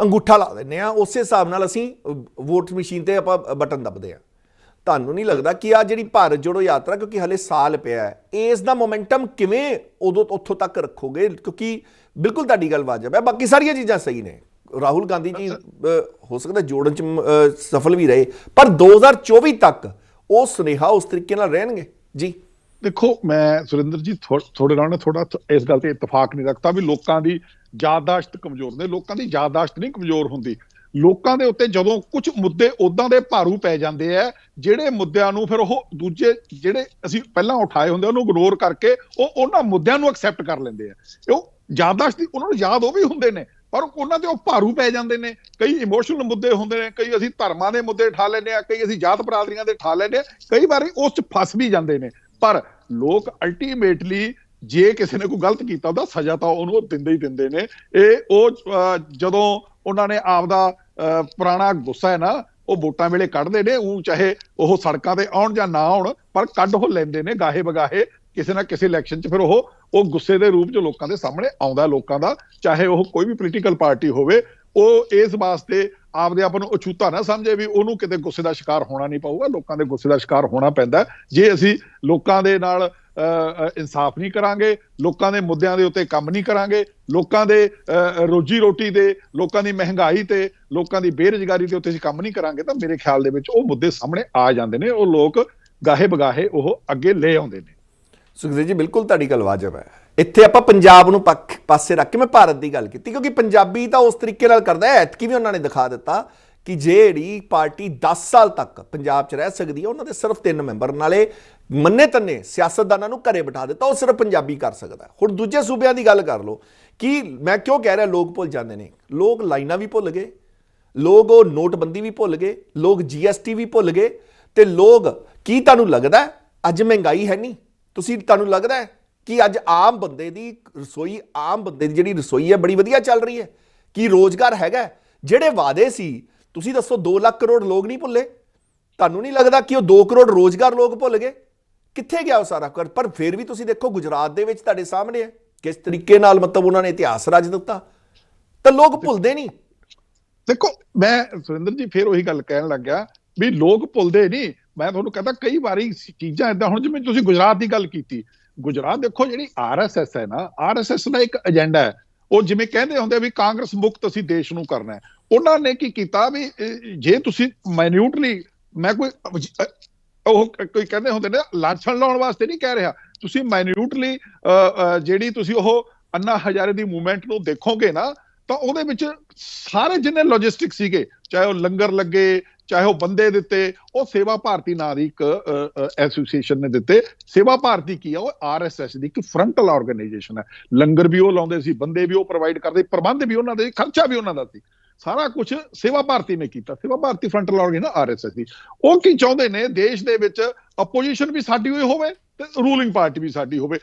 ਅੰਗੂਠਾ ਲਾ ਦਿੰਦੇ ਆ, ਉਸੇ ਹਿਸਾਬ ਨਾਲ ਅਸੀਂ ਵੋਟ ਮਸ਼ੀਨ ਤੇ ਆਪਾਂ ਬਟਨ ਦੱਬਦੇ ਆ। ਤੁਹਾਨੂੰ ਨਹੀਂ ਲੱਗਦਾ ਕਿ ਆ ਜਿਹੜੀ ਭਾਰਤ ਜੋੜੋ ਯਾਤਰਾ, ਕਿਉਂਕਿ ਹਲੇ ਸਾਲ ਪਿਆ ਹੈ, ਇਸ ਦਾ ਮੋਮੈਂਟਮ ਕਿਵੇਂ ਉਦੋਂ ਉੱਥੋਂ ਤੱਕ ਰੱਖੋਗੇ? ਕਿਉਂਕਿ ਬਿਲਕੁਲ ਤੁਹਾਡੀ ਗੱਲ ਵਾਜਬ ਹੈ, ਬਾਕੀ ਸਾਰੀਆਂ ਚੀਜ਼ਾਂ ਸਹੀ ਨੇ। ਰਾਹੁਲ ਗਾਂਧੀ ਜੀ ਹੋ ਸਕਦਾ ਜੋੜਨ 'ਚ ਸਫਲ ਵੀ ਰਹੇ, ਪਰ 2024 ਤੱਕ ਉਹ ਸੁਨੇਹਾ ਉਸ ਤਰੀਕੇ ਨਾਲ ਰਹਿਣਗੇ ਜੀ। ਦੇਖੋ ਮੈਂ ਸੁਰਿੰਦਰ ਜੀ ਥੋੜੇ ਨਾਲ ਥੋੜਾ ਇਸ ਗੱਲ ਤੇ ਇਤਫਾਕ ਨਹੀਂ ਰੱਖਦਾ ਵੀ ਲੋਕਾਂ ਦੀ ਯਾਦਦਾਸ਼ਤ ਕਮਜ਼ੋਰ ਨੇ। ਲੋਕਾਂ ਦੀ ਯਾਦਦਾਸ਼ਤ ਨਹੀਂ ਕਮਜ਼ੋਰ ਹੁੰਦੀ। ਲੋਕਾਂ ਦੇ ਉੱਤੇ ਜਦੋਂ ਕੁਝ ਮੁੱਦੇ ਉਦਾਂ ਦੇ ਭਾਰੂ ਪੈ ਜਾਂਦੇ ਆ, ਜਿਹੜੇ ਮੁੱਦਿਆਂ ਨੂੰ ਫਿਰ ਉਹ ਦੂਜੇ ਜਿਹੜੇ ਅਸੀਂ ਪਹਿਲਾਂ ਉਠਾਏ ਹੁੰਦੇ ਉਹਨੂੰ ਇਗਨੋਰ ਕਰਕੇ ਉਹ ਉਹਨਾਂ ਮੁੱਦਿਆਂ ਨੂੰ ਐਕਸੈਪਟ ਕਰ ਲੈਂਦੇ ਆ। ਉਹ ਯਾਦਦਾਸ਼ਤ ਉਹਨਾਂ ਨੂੰ ਯਾਦ ਉਹ ਵੀ ਹੁੰਦੇ ਨੇ, ਪਰ ਉਹਨਾਂ ਤੇ ਉਹ ਭਾਰੂ ਪੈ ਜਾਂਦੇ ਨੇ। ਕਈ ਇਮੋਸ਼ਨਲ ਮੁੱਦੇ ਹੁੰਦੇ ਨੇ, ਕਈ ਅਸੀਂ ਧਰਮਾਂ ਦੇ ਮੁੱਦੇ ਉਠਾ ਲੈਂਦੇ ਆ, ਕਈ ਅਸੀਂ ਜਾਤ ਬਰਾਦਰੀਆਂ ਦੇ ਉਠਾ ਲੈਂਦੇ ਆ, ਕਈ ਵਾਰੀ ਉਸ 'ਚ ਫਸ ਵੀ ਜਾਂਦੇ ਨੇ। ਪਰ ਲੋਕ ਅਲਟੀਮੇਟਲੀ ਜੇ ਕਿਸੇ ਨੇ ਕੋਈ ਗਲਤ ਕੀਤਾ ਉਹਦਾ ਸਜ਼ਾ ਤਾਂ ਉਹਨੂੰ ਦਿੰਦੇ ਹੀ ਦਿੰਦੇ ਨੇ। ਜਦੋਂ ਉਹਨਾਂ ਨੇ ਆਪਦਾ ਪੁਰਾਣਾ ਗੁੱਸਾ ਹੈ ਨਾ, ਉਹ ਵੋਟਾਂ ਵੇਲੇ ਕੱਢਦੇ ਨੇ। ਉਹ ਚਾਹੇ ਉਹ ਸੜਕਾਂ ਤੇ ਆਉਣ ਜਾਂ ਨਾ ਆਉਣ, ਪਰ ਕੱਢ ਉਹ ਲੈਂਦੇ ਨੇ ਗਾਹੇ ਬਗਾਹੇ ਕਿਸੇ ਨਾ ਕਿਸੇ ਇਲੈਕਸ਼ਨ 'ਚ। ਫਿਰ ਉਹ ਗੁੱਸੇ ਦੇ ਰੂਪ 'ਚ ਲੋਕਾਂ ਦੇ ਸਾਹਮਣੇ ਆਉਂਦਾ। ਲੋਕਾਂ ਦਾ ਚਾਹੇ ਉਹ ਕੋਈ ਵੀ ਪੋਲੀਟੀਕਲ ਪਾਰਟੀ ਹੋਵੇ, ਉਹ ਇਸ ਵਾਸਤੇ ਆਪਦੇ ਆਪ ਨੂੰ ਅਛੂਤਾ ਨਾ ਸਮਝੇ ਵੀ ਉਹਨੂੰ ਕਿਤੇ ਗੁੱਸੇ ਦਾ ਸ਼ਿਕਾਰ ਹੋਣਾ ਨਹੀਂ ਪਊਗਾ। ਲੋਕਾਂ ਦੇ ਗੁੱਸੇ ਦਾ ਸ਼ਿਕਾਰ ਹੋਣਾ ਪੈਂਦਾ ਜੇ ਅਸੀਂ ਲੋਕਾਂ ਦੇ ਨਾਲ ਇਨਸਾਫ ਨਹੀਂ ਕਰਾਂਗੇ, ਲੋਕਾਂ ਦੇ ਮੁੱਦਿਆਂ ਦੇ ਉੱਤੇ ਕੰਮ ਨਹੀਂ ਕਰਾਂਗੇ, ਲੋਕਾਂ ਦੇ ਰੋਜੀ ਰੋਟੀ ਦੇ, ਲੋਕਾਂ ਦੀ ਮਹਿੰਗਾਈ ਤੇ, ਲੋਕਾਂ ਦੀ ਬੇਰੁਜ਼ਗਾਰੀ ਦੇ ਉੱਤੇ ਅਸੀਂ ਕੰਮ ਨਹੀਂ ਕਰਾਂਗੇ, ਤਾਂ ਮੇਰੇ ਖਿਆਲ ਦੇ ਵਿੱਚ ਉਹ ਮੁੱਦੇ ਸਾਹਮਣੇ ਆ ਜਾਂਦੇ ਨੇ। ਉਹ ਲੋਕ ਗਾਹੇ ਬਗਾਹੇ ਉਹ ਅੱਗੇ ਲੈ ਆਉਂਦੇ ਨੇ। ਸੁਖਦੇਵ ਜੀ ਬਿਲਕੁਲ ਤੁਹਾਡੀ ਗੱਲ ਵਾਜਬ ਹੈ ਇੱਥੇ ਆਪਾਂ ਪੰਜਾਬ ਨੂੰ ਪਾਸੇ ਰੱਖ ਕੇ ਮੈਂ ਭਾਰਤ ਦੀ ਗੱਲ ਕੀਤੀ, ਕਿਉਂਕਿ ਪੰਜਾਬੀ ਤਾਂ ਉਸ ਤਰੀਕੇ ਨਾਲ ਕਰਦਾ ਹੈ। ਐਤਕੀ ਵੀ ਉਹਨਾਂ ਨੇ ਦਿਖਾ ਦਿੱਤਾ ਕਿ ਜਿਹੜੀ ਪਾਰਟੀ 10 ਸਾਲ ਤੱਕ ਪੰਜਾਬ 'ਚ ਰਹਿ ਸਕਦੀ ਹੈ ਉਹਨਾਂ ਦੇ ਸਿਰਫ 3 ਮੈਂਬਰ, ਨਾਲੇ ਮੰਨੇ ਤੰਨੇ ਸਿਆਸਤਦਾਨਾਂ ਨੂੰ ਘਰੇ ਬਿਠਾ ਦਿੱਤਾ, ਉਹ ਸਿਰਫ ਪੰਜਾਬੀ ਕਰ ਸਕਦਾ। ਹੁਣ ਦੂਜੇ ਸੂਬਿਆਂ ਦੀ ਗੱਲ ਕਰ ਲਓ ਕਿ ਮੈਂ ਕਿਉਂ ਕਹਿ ਰਿਹਾ ਲੋਕ ਭੁੱਲ ਜਾਂਦੇ ਨੇ। ਲੋਕ ਲਾਈਨਾਂ ਵੀ ਭੁੱਲ ਗਏ, ਲੋਕ ਉਹ ਨੋਟਬੰਦੀ ਵੀ ਭੁੱਲ ਗਏ, ਲੋਕ GST ਵੀ ਭੁੱਲ ਗਏ, ਤੇ ਲੋਕ ਕੀ ਤੁਹਾਨੂੰ ਲੱਗਦਾ ਅੱਜ ਮਹਿੰਗਾਈ ਹੈ ਨਹੀਂ? ਤੁਹਾਨੂੰ ਲੱਗਦਾ ਕਿ ਅੱਜ ਆਮ ਬੰਦੇ ਦੀ ਰਸੋਈ, ਆਮ ਬੰਦੇ ਦੀ ਜਿਹੜੀ ਰਸੋਈ ਹੈ ਬੜੀ ਵਧੀਆ ਚੱਲ ਰਹੀ ਹੈ? ਕੀ ਰੋਜ਼ਗਾਰ ਹੈਗਾ? ਜਿਹੜੇ ਵਾਅਦੇ ਸੀ ਤੁਸੀਂ ਦੱਸੋ 2 ਲੱਖ ਕਰੋੜ ਲੋਕ ਨਹੀਂ ਭੁੱਲੇ? ਤੁਹਾਨੂੰ ਨਹੀਂ ਲੱਗਦਾ ਕਿ ਉਹ 2 ਕਰੋੜ ਰੋਜ਼ਗਾਰ ਲੋਕ ਭੁੱਲ ਗਏ? ਕਿੱਥੇ ਗਿਆ ਉਹ ਸਾਰਾ ਕੁਝ? ਪਰ ਫਿਰ ਵੀ ਤੁਸੀਂ ਦੇਖੋ ਗੁਜਰਾਤ ਦੇ ਵਿੱਚ ਤੁਹਾਡੇ ਸਾਹਮਣੇ ਹੈ ਕਿਸ ਤਰੀਕੇ ਨਾਲ ਮਤਲਬ ਉਹਨਾਂ ਨੇ ਇਤਿਹਾਸ ਰਚ ਦਿੱਤਾ, ਤਾਂ ਲੋਕ ਭੁੱਲਦੇ ਨਹੀਂ। ਦੇਖੋ ਮੈਂ ਸੁਰਿੰਦਰ ਜੀ ਫਿਰ ਉਹੀ ਗੱਲ ਕਹਿਣ ਲੱਗਿਆ ਵੀ ਲੋਕ ਭੁੱਲਦੇ ਨਹੀਂ। ਮੈਂ ਤੁਹਾਨੂੰ ਕਹਿੰਦਾ ਕਈ ਵਾਰੀ ਚੀਜ਼ਾਂ ਏਦਾਂ, ਹੁਣ ਜਿਵੇਂ ਤੁਸੀਂ ਗੁਜਰਾਤ ਦੀ ਗੱਲ ਕੀਤੀ, ਗੁਜਰਾਤ ਦੇਖੋ ਜਿਹੜੀ RSS ਹੈ ਨਾ, RSS ਦਾ ਇੱਕ ਏਜੰਡਾ ਹੈ। ਉਹ ਜਿਵੇਂ ਕਹਿੰਦੇ ਹੁੰਦੇ ਵੀ ਕਾਂਗਰਸ ਮੁਕਤ ਅਸੀਂ ਦੇਸ਼ ਨੂੰ ਕਰਨਾ ਹੈ। ਉਹਨਾਂ ਨੇ ਕੀ ਕੀਤਾ ਵੀ ਜੇ ਤੁਸੀਂ ਮਾਈਨਿਊਟਲੀ, ਮੈਂ ਕੋਈ ਉਹ ਕੋਈ ਕਹਿੰਦੇ ਹੁੰਦੇ ਨੇ ਲਾਛਣ ਲਾਉਣ ਵਾਸਤੇ ਨਹੀਂ ਕਹਿ ਰਿਹਾ, ਤੁਸੀਂ ਮਾਈਨਿਊਟਲੀ ਜਿਹੜੀ ਤੁਸੀਂ ਉਹ ਅੰਨਾ ਹਜ਼ਾਰੇ ਦੀ ਮੂਵਮੈਂਟ ਨੂੰ ਦੇਖੋਗੇ ਨਾ, ਤਾਂ ਉਹਦੇ ਵਿੱਚ ਸਾਰੇ ਜਿੰਨੇ ਲੌਜਿਸਟਿਕ ਸੀਗੇ, ਚਾਹੇ ਉਹ ਲੰਗਰ ਲੱਗੇ, ਚਾਹੇ ਉਹ ਬੰਦੇ ਦਿੱਤੇ, ਉਹ ਸੇਵਾ ਭਾਰਤੀ ਨਾਂ ਦੀ ਇੱਕ ਐਸੋਸੀਏਸ਼ਨ ਨੇ ਦਿੱਤੇ। ਸੇਵਾ ਭਾਰਤੀ ਕੀ ਆ? ਉਹ RSS ਦੀ ਇੱਕ ਫਰੰਟਲ ਆਰਗੇਨਾਈਜੇਸ਼ਨ ਹੈ। ਲੰਗਰ ਵੀ ਉਹ ਲਾਉਂਦੇ ਸੀ, ਬੰਦੇ ਵੀ ਉਹ ਪ੍ਰੋਵਾਈਡ ਕਰਦੇ, ਪ੍ਰਬੰਧ ਵੀ ਉਹਨਾਂ ਦੇ, ਖਰਚਾ ਵੀ ਉਹਨਾਂ ਦਾ ਸੀ, ਸਾਰਾ ਕੁਝ ਸੇਵਾ ਭਾਰਤੀ ਨੇ ਕੀਤਾ। ਸੇਵਾ ਭਾਰਤੀ ਫਰੰਟਲ ਆਰਗੇਨਾਈਜੇਸ਼ਨ RSS ਦੀ। ਉਹ ਕੀ ਚਾਹੁੰਦੇ ਨੇ? ਦੇਸ਼ ਦੇ ਵਿੱਚ ਆਪੋਜੀਸ਼ਨ ਵੀ ਸਾਡੀ ਹੋਈ ਹੋਵੇ ਤੇ ਰੂਲਿੰਗ ਪਾਰਟੀ ਵੀ ਸਾਡੀ ਹੋਵੇ।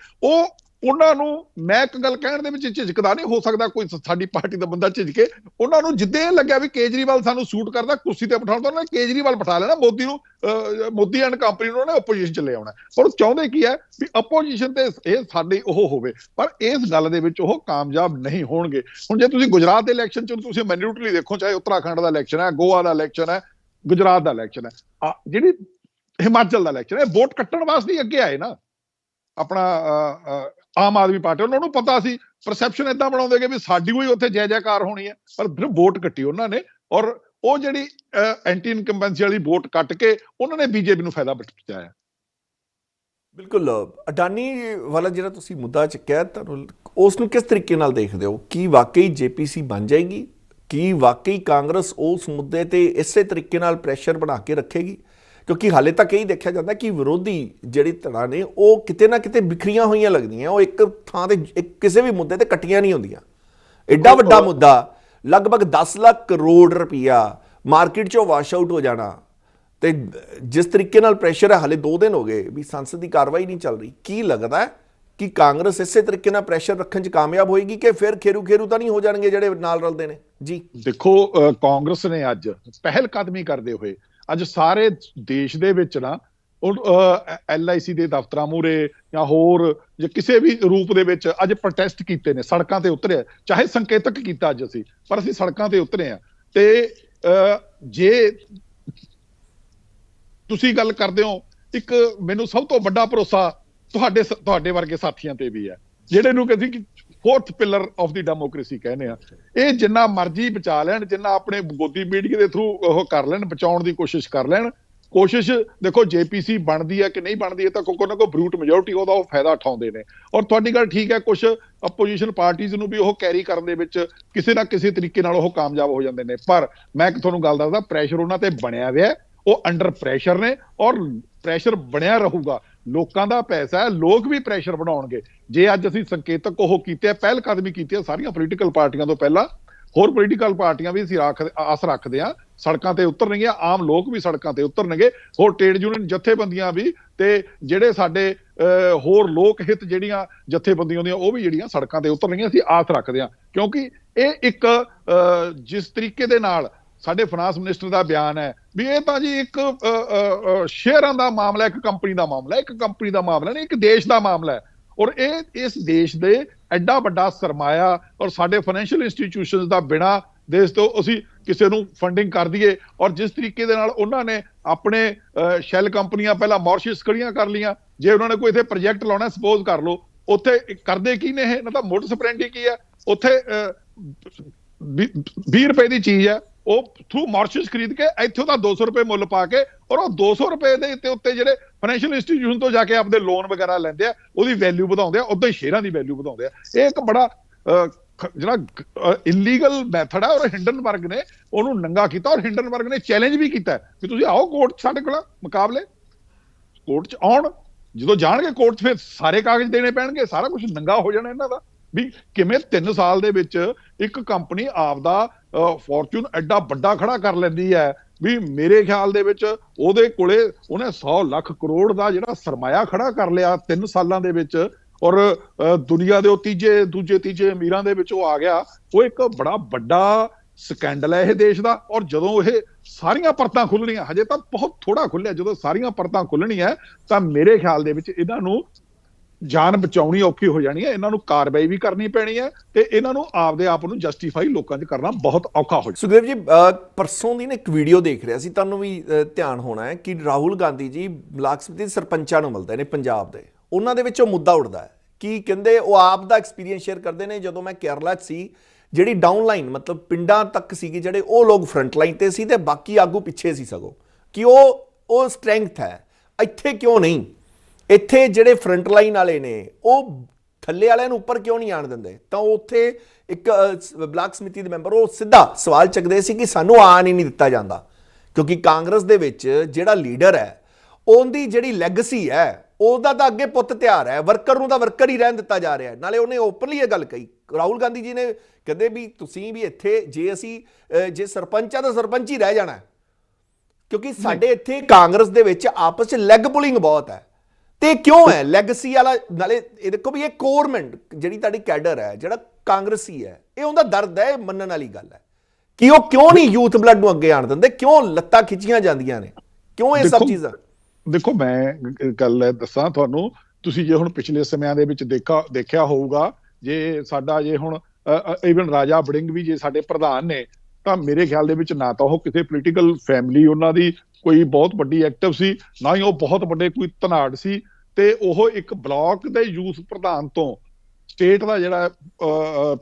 ਉਹਨਾਂ ਨੂੰ ਮੈਂ ਇੱਕ ਗੱਲ ਕਹਿਣ ਦੇ ਵਿੱਚ ਝਿਜਕਦਾ ਨਹੀਂ, ਹੋ ਸਕਦਾ ਕੋਈ ਸਾਡੀ ਪਾਰਟੀ ਦਾ ਬੰਦਾ ਝਿਜਕੇ। ਉਹਨਾਂ ਨੂੰ ਜਿੱਦੇ ਲੱਗਿਆ ਵੀ ਕੇਜਰੀਵਾਲ ਸਾਨੂੰ ਸੂਟ ਕਰਦਾ, ਕੁਰਸੀ ਤੇ ਬਿਠਾਉਣ, ਤਾਂ ਉਹਨਾਂ ਨੇ ਕੇਜਰੀਵਾਲ ਬਿਠਾ ਲੈਣਾ, ਮੋਦੀ ਨੂੰ, ਮੋਦੀ ਐਂਡ ਕੰਪਨੀ ਨੂੰ ਉਹਨਾਂ ਨੇ ਆਪੋਜੀਸ਼ਨ ਚ ਲੈ ਆਉਣਾ। ਪਰ ਚਾਹੁੰਦੇ ਕੀ ਹੈ ਵੀ ਆਪੋਜੀਸ਼ਨ ਤੇ ਇਹ ਸਾਡੀ ਉਹ ਹੋਵੇ, ਪਰ ਇਸ ਗੱਲ ਦੇ ਵਿੱਚ ਉਹ ਕਾਮਯਾਬ ਨਹੀਂ ਹੋਣਗੇ। ਹੁਣ ਜੇ ਤੁਸੀਂ ਗੁਜਰਾਤ ਦੇ ਇਲੈਕਸ਼ਨ ਚ ਤੁਸੀਂ ਮਾਈਨਿਊਟਲੀ ਦੇਖੋ, ਚਾਹੇ ਉੱਤਰਾਖੰਡ ਦਾ ਇਲੈਕਸ਼ਨ ਹੈ, ਗੋਆ ਦਾ ਇਲੈਕਸ਼ਨ ਹੈ, ਗੁਜਰਾਤ ਦਾ ਇਲੈਕਸ਼ਨ ਹੈ, ਜਿਹੜੀ ਹਿਮਾਚਲ ਦਾ ਇਲੈਕਸ਼ਨ ਹੈ, ਵੋਟ ਕੱਟਣ ਵਾਸਤੇ ਅੱਗੇ ਆਏ ਨਾ ਆਪਣਾ ਆਮ ਆਦਮੀ ਪਾਰਟੀ। ਉਹਨਾਂ ਨੂੰ ਪਤਾ ਸੀ, ਪਰਸੈਪਸ਼ਨ ਏਦਾਂ ਬਣਾਉਂਦੇ ਵੀ ਸਾਡੀ ਕੋਈ ਉੱਥੇ ਜੈ ਜੈਕਾਰ ਹੋਣੀ ਹੈ, ਪਰ ਫਿਰ ਵੋਟ ਕੱਟੀ ਉਹਨਾਂ ਨੇ। ਔਰ ਉਹ ਜਿਹੜੀ ਐਂਟੀ ਇਨਕੰਬੈਂਸੀ ਵਾਲੀ ਵੋਟ ਕੱਟ ਕੇ ਉਹਨਾਂ ਨੇ BJP ਨੂੰ ਫਾਇਦਾ ਪਹੁੰਚਾਇਆ। ਬਿਲਕੁਲ। ਅਡਾਨੀ ਵਾਲਾ ਜਿਹੜਾ ਤੁਸੀਂ ਮੁੱਦਾ ਚੱਕਿਆ, ਤੁਹਾਨੂੰ ਉਸ ਨੂੰ ਕਿਸ ਤਰੀਕੇ ਨਾਲ ਦੇਖਦੇ ਹੋ? ਕੀ ਵਾਕਈ JPC ਬਣ ਜਾਏਗੀ? ਕੀ ਵਾਕਈ ਕਾਂਗਰਸ ਉਸ ਮੁੱਦੇ ਤੇ ਇਸੇ ਤਰੀਕੇ ਨਾਲ ਪ੍ਰੈਸ਼ਰ ਬਣਾ ਕੇ ਰੱਖੇਗੀ? ਕਿਉਂਕਿ ਹਾਲੇ ਤੱਕ ਇਹ ਦੇਖਿਆ ਜਾਂਦਾ ਕਿ ਵਿਰੋਧੀ ਜਿਹੜੀ ਧਿਰਾਂ ਨੇ ਉਹ ਕਿਤੇ ਨਾ ਕਿਤੇ ਬਿਖਰੀਆਂ ਹੋਈਆਂ ਲੱਗਦੀਆਂ, ਉਹ ਇੱਕ ਥਾਂ ਤੇ ਕਿਸੇ ਵੀ ਮੁੱਦੇ ਤੇ ਇਕੱਠੀਆਂ ਨਹੀਂ ਹੁੰਦੀਆਂ। ਐਡਾ ਵੱਡਾ ਮੁੱਦਾ, ਲਗਭਗ 10 ਲੱਖ ਕਰੋੜ ਰੁਪਈਆ ਮਾਰਕੀਟ 'ਚੋਂ ਵਾਸ਼ ਆਊਟ ਹੋ ਜਾਣਾ, ਤੇ ਜਿਸ ਤਰੀਕੇ ਨਾਲ ਪ੍ਰੈਸ਼ਰ ਹੈ, ਹਾਲੇ 2 ਦਿਨ ਹੋ ਗਏ ਵੀ ਸੰਸਦ ਦੀ ਕਾਰਵਾਈ ਨਹੀਂ ਚੱਲ ਰਹੀ। ਕੀ ਲੱਗਦਾ ਕਿ ਕਾਂਗਰਸ ਇਸੇ ਤਰੀਕੇ ਨਾਲ ਪ੍ਰੈਸ਼ਰ ਰੱਖਣ 'ਚ ਕਾਮਯਾਬ ਹੋਏਗੀ ਕਿ ਫਿਰ ਖੇਰੂ ਤਾਂ ਨਹੀਂ ਹੋ ਜਾਣਗੇ ਜਿਹੜੇ ਨਾਲ ਰਲਦੇ ਨੇ? ਜੀ ਦੇਖੋ, ਕਾਂਗਰਸ ਨੇ ਅੱਜ ਪਹਿਲ ਕਦਮੀ ਕਰਦੇ ਹੋਏ ਅੱਜ ਸਾਰੇ ਦੇਸ਼ ਦੇ ਵਿੱਚ ਨਾ LIC ਦੇ ਦਫ਼ਤਰਾਂ ਮੂਹਰੇ ਜਾਂ ਹੋਰ ਜਾਂ ਕਿਸੇ ਵੀ ਰੂਪ ਦੇ ਵਿੱਚ ਅੱਜ ਪ੍ਰੋਟੈਸਟ ਕੀਤੇ ਨੇ, ਸੜਕਾਂ ਤੇ ਉਤਰੇ। ਚਾਹੇ ਸੰਕੇਤਕ ਕੀਤਾ ਅੱਜ ਅਸੀਂ, ਪਰ ਅਸੀਂ ਸੜਕਾਂ ਤੇ ਉਤਰੇ ਆ। ਤੇ ਜੇ ਤੁਸੀਂ ਗੱਲ ਕਰਦੇ ਹੋ, ਇੱਕ ਮੈਨੂੰ ਸਭ ਤੋਂ ਵੱਡਾ ਭਰੋਸਾ ਤੁਹਾਡੇ ਵਰਗੇ ਸਾਥੀਆਂ ਤੇ ਵੀ ਹੈ, ਜਿਹੜੇ ਨੂੰ ਕਹਿੰਦੇ ਕਿ 4th pillar of the democracy ਕਹਿੰਦੇ ਆ। ਇਹ ਜਿੰਨਾ ਮਰਜ਼ੀ ਬਚਾ ਲੈਣ, ਜਿੰਨਾ ਆਪਣੇ ਗੋਦੀ ਮੀਡੀਆ ਦੇ ਥਰੂ ਉਹ ਕਰ ਲੈਣ, ਬਚਾਉਣ ਦੀ ਕੋਸ਼ਿਸ਼ ਕਰ ਲੈਣ। ਕੋਸ਼ਿਸ਼ ਦੇਖੋ JPC ਬਣਦੀ ਹੈ ਕਿ ਨਹੀਂ ਬਣਦੀ ਹੈ, ਤਾਂ ਕੋਈ ਨਾ ਕੋਈ ਬਰੂਟ ਮੈਜੋਰਟੀ ਉਹਦਾ ਉਹ ਫਾਇਦਾ ਉਠਾਉਂਦੇ ਨੇ। ਔਰ ਤੁਹਾਡੀ ਗੱਲ ਠੀਕ ਹੈ, ਕੁਝ ਆਪੋਜੀਸ਼ਨ ਪਾਰਟੀਆਂ ਨੂੰ ਵੀ ਉਹ ਕੈਰੀ ਕਰਨ ਦੇ ਵਿੱਚ ਕਿਸੇ ਨਾ ਕਿਸੇ ਤਰੀਕੇ ਨਾਲ ਉਹ ਕਾਮਯਾਬ ਹੋ ਜਾਂਦੇ ਨੇ। ਪਰ ਮੈਂ ਤੁਹਾਨੂੰ ਗੱਲ ਦੱਸਦਾ, ਪ੍ਰੈਸ਼ਰ ਉਹਨਾਂ ਤੇ ਬਣਿਆ ਹੋਇਆ, ਉਹ ਅੰਡਰ ਪ੍ਰੈਸ਼ਰ ਨੇ, ਔਰ ਪ੍ਰੈਸ਼ਰ ਬਣਿਆ ਰਹੂਗਾ। ਲੋਕਾਂ ਦਾ ਪੈਸਾ ਹੈ, ਲੋਕ ਵੀ ਪ੍ਰੈਸ਼ਰ ਬਣਾਉਣਗੇ। ਜੇ ਅੱਜ ਅਸੀਂ ਸੰਕੇਤਕ ਉਹ ਕੀਤੇ ਆ, ਪਹਿਲ ਕਦਮੀ ਕੀਤੀ ਹੈ ਸਾਰੀਆਂ ਪੋਲੀਟੀਕਲ ਪਾਰਟੀਆਂ ਤੋਂ ਪਹਿਲਾਂ, ਹੋਰ ਪੋਲੀਟੀਕਲ ਪਾਰਟੀਆਂ ਵੀ ਅਸੀਂ ਆਸ ਰੱਖਦੇ ਹਾਂ ਸੜਕਾਂ ਤੇ ਉਤਰਨਗੀਆਂ, ਆਮ ਲੋਕ ਵੀ ਸੜਕਾਂ ਤੇ ਉਤਰਨਗੇ, ਹੋਰ ਟ੍ਰੇਡ ਯੂਨੀਅਨ ਜਥੇਬੰਦੀਆਂ ਵੀ, ਤੇ ਜਿਹੜੇ ਸਾਡੇ ਹੋਰ ਲੋਕ ਹਿੱਤ ਜਿਹੜੀਆਂ ਜਥੇਬੰਦੀਆਂ ਹੁੰਦੀਆਂ ਉਹ ਵੀ ਜਿਹੜੀਆਂ ਸੜਕਾਂ ਤੇ ਉਤਰਨਗੀਆਂ, ਅਸੀਂ ਆਸ ਰੱਖਦੇ ਹਾਂ। ਕਿਉਂਕਿ ਇਹ ਇੱਕ ਜਿਸ ਤਰੀਕੇ ਦੇ ਨਾਲ ਸਾਡੇ ਫਾਈਨਾਂਸ ਮਿਨਿਸਟਰ ਦਾ ਬਿਆਨ ਹੈ ਵੀ ਇਹ ਤਾਂ ਜੀ ਇੱਕ ਸ਼ੇਅਰਾਂ ਦਾ ਮਾਮਲਾ, ਇੱਕ ਕੰਪਨੀ ਦਾ ਮਾਮਲਾ, ਇੱਕ ਕੰਪਨੀ ਦਾ ਮਾਮਲਾ ਨਹੀਂ, ਇੱਕ ਦੇਸ਼ ਦਾ ਮਾਮਲਾ ਹੈ। ਔਰ ਇਹ ਇਸ ਦੇਸ਼ ਦੇ ਐਡਾ ਵੱਡਾ ਸਰਮਾਇਆ ਔਰ ਸਾਡੇ ਫਾਈਨੈਂਸ਼ੀਅਲ ਇੰਸਟੀਟਿਊਸ਼ਨਸ ਦਾ ਬਿਨਾਂ ਦੇਸ਼ ਤੋਂ ਅਸੀਂ ਕਿਸੇ ਨੂੰ ਫੰਡਿੰਗ ਕਰ ਦਈਏ, ਔਰ ਜਿਸ ਤਰੀਕੇ ਦੇ ਨਾਲ ਉਹਨਾਂ ਨੇ ਆਪਣੇ ਸ਼ੈਲ ਕੰਪਨੀਆਂ ਪਹਿਲਾਂ ਮੌਰੀਸ਼ੀਅਸ ਖੜੀਆਂ ਕਰ ਲਈਆਂ। ਜੇ ਉਹਨਾਂ ਨੇ ਕੋਈ ਇੱਥੇ ਪ੍ਰੋਜੈਕਟ ਲਾਉਣਾ, ਸਪੋਜ਼ ਕਰ ਲਓ, ਉੱਥੇ ਕਰਦੇ ਕੀ ਨੇ ਇਹ, ਮਤਲਬ ਮੋਟਰ ਸਪਰੈਂਡੀ ਕੀ ਹੈ, ਉੱਥੇ 20 ਰੁਪਏ ਦੀ ਚੀਜ਼ ਹੈ, ਉਹ ਥਰੂ ਮਾਰਸ਼ਸ ਖਰੀਦ ਕੇ ਇੱਥੋਂ ਦਾ 200 ਰੁਪਏ ਮੁੱਲ ਪਾ ਕੇ, ਔਰ ਉਹ 200 ਰੁਪਏ ਦੇ ਉੱਤੇ ਜਿਹੜੇ ਫਾਈਨੈਂਸ਼ੀਅਲ ਇੰਸਟੀਟਿਊਸ਼ਨ ਤੋਂ ਜਾ ਕੇ ਆਪਦੇ ਲੋਨ ਵਗੈਰਾ ਲੈਂਦੇ ਆ, ਉਹਦੀ ਵੈਲਿਊ ਵਧਾਉਂਦੇ ਆ, ਉਦਾਂ ਹੀ ਸ਼ੇਅਰਾਂ ਦੀ ਵੈਲਿਊ ਵਧਾਉਂਦੇ ਆ। ਇਹ ਇੱਕ ਬੜਾ ਜਿਹੜਾ ਇਲੀਗਲ ਮੈਥਡ ਹੈ, ਔਰ ਹਿੰਡਨਬਰਗ ਨੇ ਉਹਨੂੰ ਨੰਗਾ ਕੀਤਾ, ਔਰ ਹਿੰਡਨਬਰਗ ਨੇ ਚੈਲੰਜ ਵੀ ਕੀਤਾ ਕਿ ਤੁਸੀਂ ਆਓ ਕੋਰਟ ਸਾਡੇ ਕੋਲ ਮੁਕਾਬਲੇ, ਕੋਰਟ 'ਚ ਆਉਣ। ਜਦੋਂ ਜਾਣਗੇ ਕੋਰਟ 'ਚ ਫਿਰ ਸਾਰੇ ਕਾਗਜ਼ ਦੇਣੇ ਪੈਣਗੇ, ਸਾਰਾ ਕੁਝ ਨੰਗਾ ਹੋ ਜਾਣਾ ਇਹਨਾਂ ਦਾ ਵੀ ਕਿਵੇਂ 3 ਸਾਲ ਦੇ ਵਿੱਚ ਇੱਕ ਕੰਪਨੀ ਆਪਦਾ ਫੋਰਚੂਨ ਐਡਾ ਵੱਡਾ ਖੜਾ ਕਰ ਲੈਂਦੀ ਹੈ। ਵੀ ਮੇਰੇ ਖਿਆਲ ਦੇ ਵਿੱਚ ਉਹਦੇ ਕੋਲੇ ਉਹਨੇ 100 ਲੱਖ ਕਰੋੜ ਦਾ ਜਿਹੜਾ ਸਰਮਾਇਆ ਖੜਾ ਕਰ ਲਿਆ 3 ਸਾਲਾਂ ਦੇ ਵਿੱਚ, ਔਰ ਦੁਨੀਆ ਦੇ ਉਹ ਤੀਜੇ ਅਮੀਰਾਂ ਦੇ ਵਿੱਚ ਉਹ ਆ ਗਿਆ। ਉਹ ਇੱਕ ਬੜਾ ਵੱਡਾ ਸਕੈਂਡਲ ਹੈ ਇਹ ਦੇਸ਼ ਦਾ। ਔਰ ਜਦੋਂ ਇਹ ਸਾਰੀਆਂ ਪਰਤਾਂ ਖੁੱਲਣੀਆਂ, ਹਜੇ ਤਾਂ ਬਹੁਤ ਥੋੜਾ ਖੁੱਲਿਆ, ਜਦੋਂ ਸਾਰੀਆਂ ਪਰਤਾਂ ਖੁੱਲਣੀਆਂ ਤਾਂ ਮੇਰੇ ਖਿਆਲ ਦੇ ਵਿੱਚ ਇਹਨਾਂ ਨੂੰ ਜਾਨ ਬਚਾਉਣੀ ਔਖੀ ਹੋ ਜਾਣੀ ਹੈ, ਇਹਨਾਂ ਨੂੰ ਕਾਰਵਾਈ ਵੀ ਕਰਨੀ ਪੈਣੀ ਹੈ, ਤੇ ਇਹਨਾਂ ਨੂੰ ਆਪਦੇ ਆਪ ਨੂੰ ਜਸਟੀਫਾਈ ਲੋਕਾਂ 'ਚ ਕਰਨਾ ਬਹੁਤ ਔਖਾ ਹੋ ਜਾਣਾ। ਸੁਖਦੇਵ ਜੀ, ਪਰਸੋਂ ਦੀ ਨਾ ਇੱਕ ਵੀਡੀਓ ਦੇਖ ਰਿਹਾ ਸੀ, ਤੁਹਾਨੂੰ ਵੀ ਧਿਆਨ ਹੋਣਾ ਹੈ ਕਿ ਰਾਹੁਲ ਗਾਂਧੀ ਜੀ ਬਲਾਕ ਸਮਿਤੀ ਸਰਪੰਚਾਂ ਨੂੰ ਮਿਲਦੇ ਨੇ ਪੰਜਾਬ ਦੇ। ਉਹਨਾਂ ਦੇ ਵਿੱਚ ਉਹ ਮੁੱਦਾ ਉੱਠਦਾ ਹੈ ਕਿ ਕਹਿੰਦੇ ਉਹ ਆਪ ਦਾ ਐਕਸਪੀਰੀਅੰਸ ਸ਼ੇਅਰ ਕਰਦੇ ਨੇ। ਜਦੋਂ ਮੈਂ ਕੇਰਲਾ 'ਚ ਸੀ, ਜਿਹੜੀ ਡਾਊਨ ਲਾਈਨ ਮਤਲਬ ਪਿੰਡਾਂ ਤੱਕ ਸੀਗੇ ਜਿਹੜੇ, ਉਹ ਲੋਕ ਫਰੰਟ ਲਾਈਨ ਤੇ ਸੀ ਤੇ ਬਾਕੀ ਆਗੂ ਪਿੱਛੇ ਸੀ, ਸਗੋਂ ਕਿ ਉਹ ਸਟਰੈਂਥ ਹੈ। ਇੱਥੇ ਕਿਉਂ ਨਹੀਂ? ਇੱਥੇ ਜਿਹੜੇ ਫਰੰਟ ਲਾਈਨ ਵਾਲੇ ਨੇ ਉਹ ਥੱਲੇ ਵਾਲਿਆਂ ਨੂੰ ਉੱਪਰ ਕਿਉਂ ਨਹੀਂ ਆਣ ਦਿੰਦੇ? ਤਾਂ ਉੱਥੇ ਇੱਕ ਬਲਾਕ ਸਮਿਤੀ ਦੇ ਮੈਂਬਰ ਉਹ ਸਿੱਧਾ ਸਵਾਲ ਚੱਕਦੇ ਸੀ ਕਿ ਸਾਨੂੰ ਆਣ ਹੀ ਨਹੀਂ ਦਿੱਤਾ ਜਾਂਦਾ, ਕਿਉਂਕਿ ਕਾਂਗਰਸ ਦੇ ਵਿੱਚ ਜਿਹੜਾ ਲੀਡਰ ਹੈ ਉਹਦੀ ਜਿਹੜੀ ਲੈਗੇਸੀ ਹੈ ਉਹਦਾ ਤਾਂ ਅੱਗੇ ਪੁੱਤ ਤਿਆਰ ਹੈ, ਵਰਕਰ ਨੂੰ ਤਾਂ ਵਰਕਰ ਹੀ ਰਹਿਣ ਦਿੱਤਾ ਜਾ ਰਿਹਾ। ਨਾਲੇ ਉਹਨੇ ਓਪਨਲੀ ਇਹ ਗੱਲ ਕਹੀ, ਰਾਹੁਲ ਗਾਂਧੀ ਜੀ ਨੇ ਕਹਿੰਦੇ ਵੀ ਤੁਸੀਂ ਵੀ ਇੱਥੇ ਜੇ ਸਰਪੰਚ ਆ ਤਾਂ ਸਰਪੰਚ ਹੀ ਰਹਿ ਜਾਣਾ, ਕਿਉਂਕਿ ਸਾਡੇ ਇੱਥੇ ਕਾਂਗਰਸ ਦੇ ਵਿੱਚ ਆਪਸ 'ਚ ਲੈਗ ਪੁਲਿੰਗ ਬਹੁਤ ਹੈ। ਤੇ ਕਿਉਂ ਹੈ ਲੈਗੇਸੀ ਵਾਲਾ? ਨਾਲੇ ਇਹ ਦੇਖੋ ਵੀ ਇਹ ਗੌਰਮੈਂਟ ਜਿਹੜੀ ਤੁਹਾਡੀ ਕੈਡਰ ਹੈ, ਜਿਹੜਾ ਕਾਂਗਰਸੀ ਹੈ, ਇਹ ਉਹਦਾ ਦਰਦ ਹੈ, ਮੰਨਣ ਵਾਲੀ ਗੱਲ ਹੈ ਕਿ ਉਹ ਕਿਉਂ ਨਹੀਂ ਯੂਥ ਬਲੱਡ ਨੂੰ ਅੱਗੇ ਆਣ ਦਿੰਦੇ, ਕਿਉਂ ਲੱਤਾਂ ਖਿੱਚੀਆਂ ਜਾਂਦੀਆਂ ਨੇ, ਕਿਉਂ ਇਹ ਸਭ ਚੀਜ਼ਾਂ? ਦੇਖੋ ਮੈਂ ਗੱਲ ਦੱਸਾਂ ਤੁਹਾਨੂੰ, ਤੁਸੀਂ ਜੇ ਹੁਣ ਪਿਛਲੇ ਸਮਿਆਂ ਦੇ ਵਿੱਚ ਦੇਖਿਆ ਹੋਊਗਾ, ਜੇ ਸਾਡਾ ਜੇ ਹੁਣ ਈਵਨ ਰਾਜਾ ਵੜਿੰਗ ਵੀ ਜੇ ਸਾਡੇ ਪ੍ਰਧਾਨ ਨੇ, ਤਾਂ ਮੇਰੇ ਖਿਆਲ ਦੇ ਵਿੱਚ ਨਾ ਤਾਂ ਉਹ ਕਿਸੇ ਪੋਲੀਟੀਕਲ ਫੈਮਿਲੀ ਉਹਨਾਂ ਦੀ ਕੋਈ ਬਹੁਤ ਵੱਡੀ ਐਕਟਿਵ ਸੀ, ਨਾ ਹੀ ਉਹ ਬਹੁਤ ਵੱਡੇ ਕੋਈ ਧਨਾੜ ਸੀ, ਤੇ ਉਹ ਇੱਕ ਬਲਾਕ ਦੇ ਯੂਥ ਪ੍ਰਧਾਨ ਤੋਂ ਸਟੇਟ ਦਾ ਜਿਹੜਾ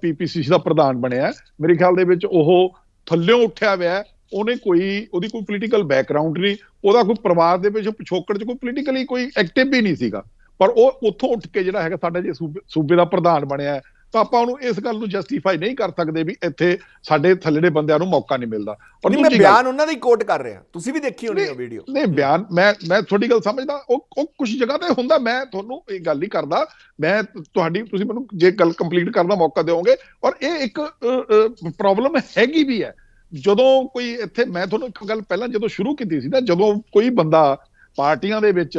PPCC ਦਾ ਪ੍ਰਧਾਨ ਬਣਿਆ। ਮੇਰੇ ਖਿਆਲ ਦੇ ਵਿੱਚ ਉਹ ਥੱਲਿਓਂ ਉੱਠਿਆ ਹੋਇਆ, ਉਹਦੀ ਕੋਈ ਪੋਲੀਟੀਕਲ ਬੈਕਗ੍ਰਾਉਂਡ ਨਹੀਂ, ਉਹਦਾ ਕੋਈ ਪਰਿਵਾਰ ਦੇ ਵਿੱਚ ਪਿਛੋਕੜ 'ਚ ਕੋਈ ਪੋਲੀਟੀਕਲੀ ਕੋਈ ਐਕਟਿਵ ਵੀ ਨਹੀਂ ਸੀਗਾ, ਪਰ ਉਹ ਉੱਥੋਂ ਉੱਠ ਕੇ ਜਿਹੜਾ ਹੈਗਾ ਸਾਡਾ ਜੇ ਸੂਬੇ ਦਾ ਪ੍ਰਧਾਨ ਬਣਿਆ, ਤਾਂ ਆਪਾਂ ਉਹਨੂੰ ਇਸ ਗੱਲ ਨੂੰ ਜਸਟੀਫਾਈ ਨਹੀਂ ਕਰ ਸਕਦੇ ਵੀ ਇੱਥੇ ਸਾਡੇ ਥੱਲੇ ਦੇ ਬੰਦਿਆਂ ਨੂੰ ਮੌਕਾ ਨਹੀਂ ਮਿਲਦਾ। ਔਰ ਮੈਂ ਬਿਆਨ ਉਹਨਾਂ ਦਾ ਹੀ ਕੋਟ ਕਰ ਰਿਹਾ, ਤੁਸੀਂ ਵੀ ਦੇਖੀ ਹੋਣੀ ਹੈ ਵੀਡੀਓ। ਨਹੀਂ ਬਿਆਨ ਮੈਂ ਤੁਹਾਡੀ ਗੱਲ ਸਮਝਦਾ, ਉਹ ਕੁਝ ਜਗ੍ਹਾ ਤੇ ਹੁੰਦਾ, ਮੈਂ ਤੁਹਾਨੂੰ ਇਹ ਗੱਲ ਨਹੀਂ ਕਰਦਾ, ਮੈਂ ਤੁਸੀਂ ਮੈਨੂੰ ਜੇ ਗੱਲ ਕੰਪਲੀਟ ਕਰਨ ਦਾ ਮੌਕਾ ਦਿਓਗੇ। ਔਰ ਇਹ ਇੱਕ ਪ੍ਰੋਬਲਮ ਹੈਗੀ ਵੀ ਹੈ। ਜਦੋਂ ਕੋਈ ਇੱਥੇ, ਮੈਂ ਤੁਹਾਨੂੰ ਇੱਕ ਗੱਲ ਪਹਿਲਾਂ ਜਦੋਂ ਸ਼ੁਰੂ ਕੀਤੀ ਸੀ ਨਾ, ਜਦੋਂ ਕੋਈ ਬੰਦਾ ਪਾਰਟੀਆਂ ਦੇ ਵਿੱਚ